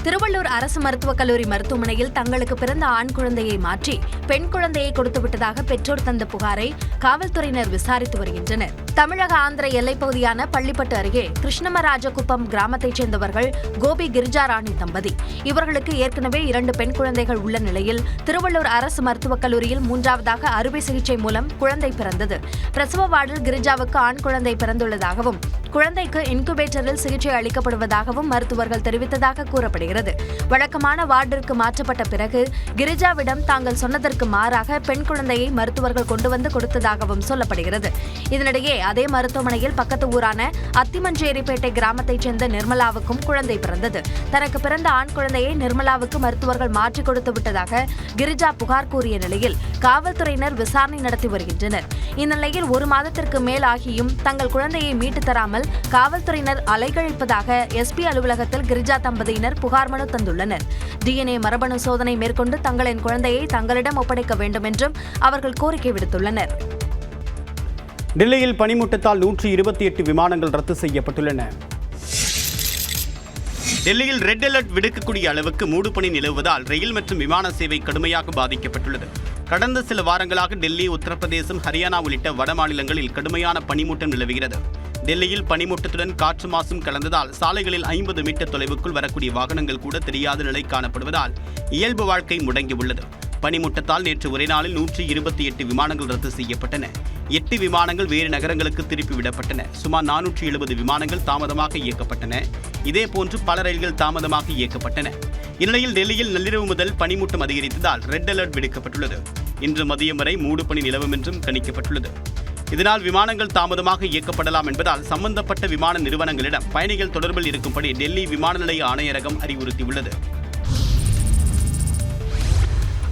திருவள்ளூர் அரசு மருத்துவக் கல்லூரி மருத்துவமனையில் தங்களுக்கு பிறந்த ஆண் குழந்தையை மாற்றி பெண் குழந்தையை கொடுத்துவிட்டதாக பெற்றோர் தந்த புகாரை காவல்துறையினர் விசாரித்து வருகின்றனர். தமிழக ஆந்திர எல்லைப்பகுதியான பள்ளிப்பட்டு அருகே கிருஷ்ணமராஜகுப்பம் கிராமத்தைச் சேர்ந்தவர்கள் கோபி கிரிஜாராணி தம்பதி. இவர்களுக்கு ஏற்கனவே 2 பெண் குழந்தைகள் உள்ள நிலையில் திருவள்ளூர் அரசு மருத்துவக் கல்லூரியில் 3வதாக அறுவை சிகிச்சை மூலம் குழந்தை பிறந்தது. பிரசவ வார்டில் கிரிஜாவுக்கு ஆண் குழந்தை பிறந்துள்ளதாகவும் குழந்தைக்கு இன்குபேட்டரில் சிகிச்சை அளிக்கப்படுவதாகவும் மருத்துவர்கள் தெரிவித்ததாக கூறப்படுகிறது. வழக்கமான வார்டிற்கு மாற்றப்பட்ட பிறகு கிரிஜாவிடம் தாங்கள் சொன்னதற்கு மாறாக பெண் குழந்தையை மருத்துவர்கள் கொண்டு வந்து கொடுத்ததாகவும் சொல்லப்படுகிறது. இதனிடையே அதே மருத்துவமனையில் பக்கத்து ஊரான அத்திமஞ்சேரிப்பேட்டை கிராமத்தைச் சேர்ந்த நிர்மலாவுக்கும் குழந்தை பிறந்தது. தனக்கு பிறந்த ஆண் குழந்தையை நிர்மலாவுக்கு மருத்துவர்கள் மாற்றிக் கொடுத்து விட்டதாக கிரிஜா புகார் கூறிய நிலையில் காவல்துறையினர் விசாரணை நடத்தி வருகின்றனர். இந்நிலையில் 1 மாதத்திற்கு மேல் ஆகியும் தங்கள் குழந்தையை மீட்டு தராமல் காவல்துறையினர் அலைகழிப்பதாக எஸ்பி அலுவலகத்தில் கிரிஜா தம்பதியினர் புகார் மனு தந்துள்ளனர். DNA மரபணு சோதனை மேற்கொண்டு தங்களின் குழந்தையை தங்களிடம் ஒப்படைக்க வேண்டும் என்றும் அவர்கள் கோரிக்கை விடுத்துள்ளனர். டெல்லியில் பனிமூட்டத்தால் 128 விமானங்கள் ரத்து செய்யப்பட்டுள்ளன. டெல்லியில் ரெட் அலர்ட் விடுக்கக்கூடிய அளவுக்கு மூடுபனி நிலவுவதால் ரயில் மற்றும் விமான சேவை கடுமையாக பாதிக்கப்பட்டுள்ளது. கடந்த சில வாரங்களாக டெல்லி, உத்தரப்பிரதேசம், ஹரியானா உள்ளிட்ட வட மாநிலங்களில் கடுமையான பனிமூட்டம் நிலவுகிறது. டெல்லியில் பனிமூட்டத்துடன் காற்று மாசும் கலந்ததால் சாலைகளில் 50 மீட்டர் தொலைவுக்குள் வரக்கூடிய வாகனங்கள் கூட தெரியாத நிலை காணப்படுவதால் இயல்பு வாழ்க்கை முடங்கியுள்ளது. பனிமூட்டத்தால் நேற்று ஒரே நாளில் 128 விமானங்கள் ரத்து செய்யப்பட்டன. 8 விமானங்கள் வேறு நகரங்களுக்கு திருப்பி விடப்பட்டன. சுமார் 470 விமானங்கள் தாமதமாக இயக்கப்பட்டன. இதேபோன்று பல ரயில்கள் தாமதமாக இயக்கப்பட்டன. இந்நிலையில் டெல்லியில் நள்ளிரவு முதல் பனிமூட்டம் அதிகரித்ததால் ரெட் அலர்ட் விடுக்கப்பட்டுள்ளது. இன்று மதியம் வரை மூடுபனி நிலவும் என்றும் கணிக்கப்பட்டுள்ளது. இதனால் விமானங்கள் தாமதமாக இயக்கப்படலாம் என்பதால் சம்பந்தப்பட்ட விமான நிறுவனங்களிடம் பயணிகள் தொடர்பில் இருக்கும்படி டெல்லி விமான நிலைய ஆணையரகம் அறிவுறுத்தியுள்ளது.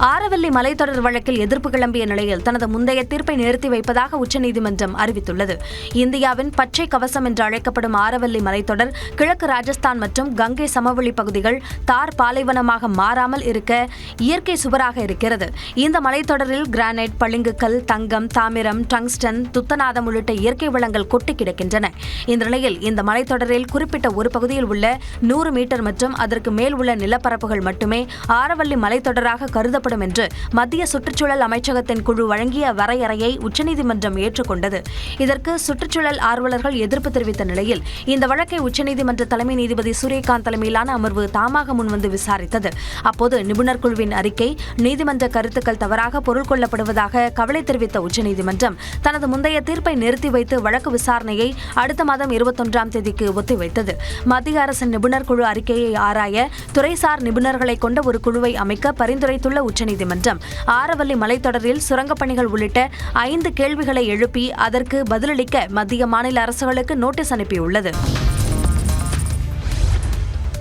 ஆரவல்லி மலைத்தொடர் வழக்கில் எதிர்ப்பு கிளம்பிய நிலையில் தனது முந்தைய தீர்ப்பை நிறுத்தி வைப்பதாக உச்சநீதிமன்றம் அறிவித்துள்ளது. இந்தியாவின் பச்சை கவசம் என்று அழைக்கப்படும் ஆரவல்லி மலைத்தொடர் கிழக்கு ராஜஸ்தான் மற்றும் கங்கை சமவெளி பகுதிகள் தார் பாலைவனமாக மாறாமல் இருக்க இயற்கை சுவராக இருக்கிறது. இந்த மலைத்தொடரில் கிரானைட், பளிங்குக்கல், தங்கம், தாமிரம், டங்ஸ்டன், துத்தநாதம் உள்ளிட்ட இயற்கை வளங்கள் கொட்டி கிடக்கின்றன. இந்த நிலையில் இந்த மலைத்தொடரில் குறிப்பிட்ட ஒரு பகுதியில் உள்ள 100 மீட்டர் மற்றும் அதற்கு மேல் உள்ள நிலப்பரப்புகள் மட்டுமே ஆரவல்லி மலைத்தொடராக கருதப்படும் என்று மத்திய சுற்றுச்சூழல் அமைச்சகத்தின் குழு வழங்கிய வரையறையை உச்சநீதிமன்றம் ஏற்றுக்கொண்டது. இதற்கு சுற்றுச்சூழல் ஆர்வலர்கள் எதிர்ப்பு தெரிவித்த நிலையில் இந்த வழக்கை உச்சநீதிமன்ற தலைமை நீதிபதி சூரியகாந்த் தலைமையிலான அமர்வு தாமாக முன்வந்து விசாரித்தது. அப்போது நிபுணர் குழுவின் அறிக்கை, நீதிமன்ற கருத்துக்கள் தவறாக பொருள் கொள்ளப்படுவதாக கவலை தெரிவித்த உச்சநீதிமன்றம் தனது முந்தைய தீர்ப்பை நிறுத்தி வைத்து வழக்கு விசாரணையை அடுத்த மாதம் 21ஆம் தேதிக்கு ஒத்திவைத்தது. மத்திய அரசின் நிபுணர் குழு அறிக்கையை ஆராய துறைசார் நிபுணர்களை கொண்ட ஒரு குழுவை அமைக்க பரிந்துரைத்துள்ள உச்சநீதிமன்றம் ஆரவல்லி மலைத்தொடரில் சுரங்கப் பணிகள் உள்ளிட்ட 5 கேள்விகளை எழுப்பி அதற்கு பதிலளிக்க மத்திய மாநில அரசுகளுக்கு நோட்டீஸ் அனுப்பியுள்ளது.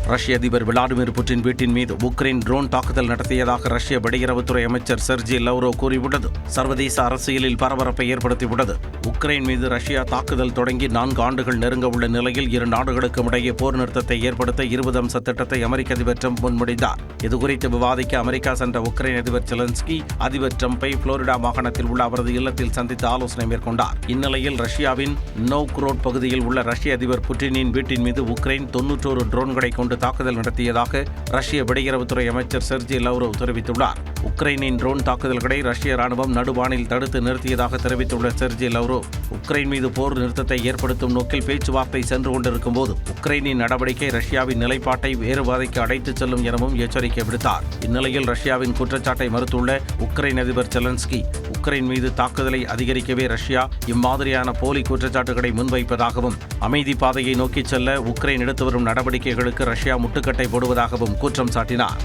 ரஷ்ய அதிபர் விளாடிமிர் புட்டின் வீட்டின் மீது உக்ரைன் ட்ரோன் தாக்குதல் நடத்தியதாக ரஷ்ய வெளியுறவுத்துறை அமைச்சர் செர்ஜி லவ்ரோவ் கூறியுள்ளது. சர்வதேச அரசியலில் பரபரப்பை ஏற்படுத்தியுள்ளது. உக்ரைன் மீது ரஷ்யா தாக்குதல் தொடங்கி 4 ஆண்டுகள் நெருங்க உள்ள நிலையில் இரு நாடுகளுக்கும் இடையே போர் நிறுத்தத்தை ஏற்படுத்த 20 அம்ச திட்டத்தை அமெரிக்க அதிபர் ட்ரம்ப் முன்மொழிந்தார். இதுகுறித்து விவாதிக்க அமெரிக்கா சென்ற உக்ரைன் அதிபர் செலன்ஸ்கி அதிபர் ட்ரம்பை புளோரிடா மாகாணத்தில் உள்ள அவரது இல்லத்தில் சந்தித்து ஆலோசனை மேற்கொண்டார். இந்நிலையில் ரஷ்யாவின் நோவ்க்ரோட் பகுதியில் உள்ள ரஷ்ய அதிபர் புட்டினின் வீட்டின் மீது உக்ரைன் 91 ட்ரோன்களை கொண்டு தாக்குதல் நடத்தியதாக ரஷ்ய வெளியுறவுத்துறை அமைச்சர் செர்ஜி லவ்ரோவ் தெரிவித்துள்ளார். உக்ரைனின் ட்ரோன் தாக்குதல்களை ரஷ்ய ராணுவம் நடுவானில் தடுத்து நிறுத்தியதாக தெரிவித்துள்ள செர்ஜி லவ்ரோவ், உக்ரைன் மீது போர் நிறுத்தத்தை ஏற்படுத்தும் நோக்கில் பேச்சுவார்த்தை சென்று கொண்டிருக்கும் போது உக்ரைனின் நடவடிக்கை ரஷ்யாவின் நிலைப்பாட்டை வேறு பாதைக்கு அழைத்துச் செல்லும் எனவும் எச்சரிக்கை விடுத்தார். இந்நிலையில் ரஷ்யாவின் குற்றச்சாட்டை மறுத்துள்ள உக்ரைன் அதிபர் செலன்ஸ்கி, உக்ரைன் மீது தாக்குதலை அதிகரிக்கவே ரஷ்யா இம்மாதிரியான போலி குற்றச்சாட்டுகளை முன்வைப்பதாகவும் அமைதி பாதையை நோக்கிச் செல்ல உக்ரைன் எடுத்து வரும் நடவடிக்கைகளுக்கு ரஷ்யா முட்டுக்கட்டை போடுவதாகவும் குற்றம் சாட்டினார்.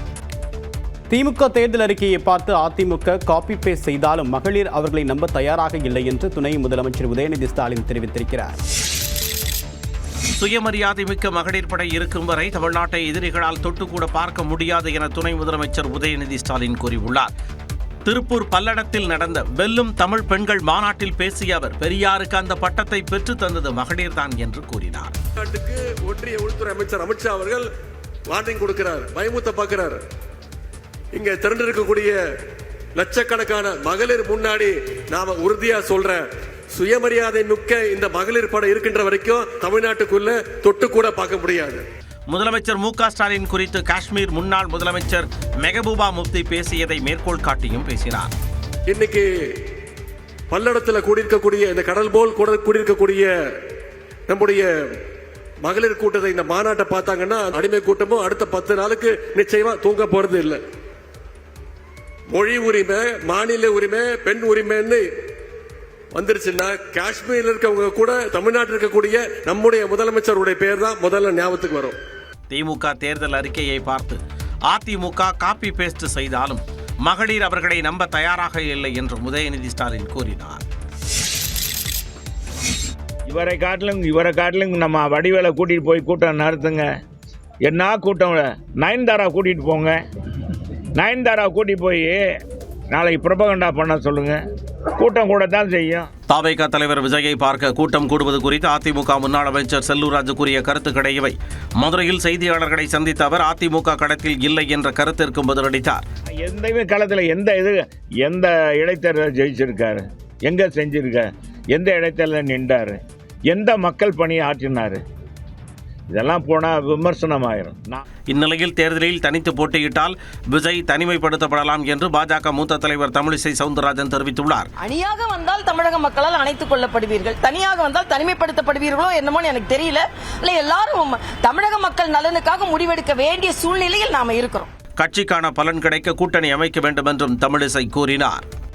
திமுக தேர்தல் அறிக்கையை பார்த்து அதிமுக காப்பி பேஸ்ட் செய்தாலும் மகளிர் அவர்களை நம்ப தயாராக இல்லை என்று துணை முதலமைச்சர் உதயநிதி ஸ்டாலின் தெரிவித்திருக்கிறார். சுயமரியாதை மிக்க மகளிர் படை இருக்கும் வரை தமிழ்நாட்டை எதிரிகளால் தொட்டுக்கூட பார்க்க முடியாது என துணை முதலமைச்சர் உதயநிதி ஸ்டாலின் கூறியுள்ளார். திருப்பூர் பல்லடத்தில் நடந்த வெல்லும் தமிழ் பெண்கள் மாநாட்டில் பேசிய அவர், பெரியாருக்கு அந்த பட்டத்தை பெற்று தந்தது மகளிர்தான் என்று கூறினார். ஒன்றிய உள்துறை அமைச்சர் அமித்ஷா அவர்கள் வார்னிங் கொடுக்கிறார், பயமுத்த பார்க்கிறார். இங்க திரண்டிருக்கக்கூடிய லட்சக்கணக்கான மகளிர் முன்னாடி நாம உறுதியா சொல்ற, சுயமரியாதை மிக்க இந்த மகளிர் படை இருக்கின்ற வரைக்கும் தமிழ்நாட்டுக்குள்ள தொட்டு கூட பார்க்க முடியாது. முதலமைச்சர் மு.க. ஸ்டாலின் குறித்து காஷ்மீர் முன்னாள் முதலமைச்சர் மெஹபூபா முஃப்தி பேசியதை மேற்கோள் காட்டியும் பேசினார். இன்னைக்கு பல்லடத்தில் கூடியிருக்கக்கூடிய இந்த கடல் போல் கூடியிருக்கக்கூடிய நம்முடைய மகளிர் கூட்டத்தை, இந்த மாநாட்டை பார்த்தாங்கன்னா அடிமை கூட்டமும் அடுத்த 10 நாளுக்கு நிச்சயமா தூங்க போறது இல்லை. மொழி உரிமை, மாநில உரிமை, பெண் உரிமைன்னு வந்துருச்சுன்னா காஷ்மீர்ல இருக்கவங்க கூட தமிழ்நாட்டில் இருக்கக்கூடிய நம்முடைய முதலமைச்சருடைய பேர் தான் முதல்ல ஞாபகத்துக்கு வரும். திமுக தேர்தல் அறிக்கையை பார்த்து அதிமுக காப்பி பேஸ்ட் செய்தாலும் மகளிர் அவர்களை நம்ப தயாராக இல்லை என்று உதயநிதி ஸ்டாலின் கூறினார். இவரை காட்டிலும் நம்ம வடிவேலை கூட்டிட்டு போய் கூட்டம் நடத்துங்க. என்ன கூட்டம்? நயன்தாரா கூட்டிட்டு போங்க. நயன்தாரா கூட்டிட்டு போய் நாளைக்கு புரபகண்டா பண்ண சொல்லுங்க. கூட்டம் கூட தான் செய்யும். தாவேகா தலைவர் விஜயை பார்க்க கூட்டம் கூடுவது குறித்து அதிமுக முன்னாள் அமைச்சர் செல்லூர் ராஜு கூறிய கருத்துக்களை இவை. மதுரையில் செய்தியாளர்களை சந்தித்த அவர் அதிமுக களத்தில் இல்லை என்ற கருத்திற்கு பதிலளித்தார். எந்த களத்தில் எந்த இடைத்தேர்தல் ஜெயிச்சிருக்காரு, எங்க செஞ்சிருக்க, எந்த இடைத்தேர்தல் நின்றாரு, எந்த மக்கள் பணியை ஆற்றினாரு, இதெல்லாம் போனா விமர்சனம் ஆயிரும். இந்நிலையில் தேர்தலில் தனித்து போட்டியிட்டால் விஜய் தனிமைப்படுத்தப்படலாம் என்று பாஜக மூத்த தலைவர் தமிழிசை சவுந்தரராஜன் தெரிவித்துள்ளார். அணியாக வந்தால் தமிழக மக்களால் அணைத்துக் கொள்ளப்படுவீர்கள், தனியாக வந்தால் தனிமைப்படுத்தப்படுவீர்களோ என்னமோ எனக்கு தெரியல. எல்லாரும் தமிழக மக்கள் நலனுக்காக முடிவெடுக்க வேண்டிய சூழ்நிலையில் நாம இருக்கிறோம். கட்சிக்கான பலன் கிடைக்க கூட்டணி அமைக்க வேண்டும் என்றும் தமிழிசை கூறினார்.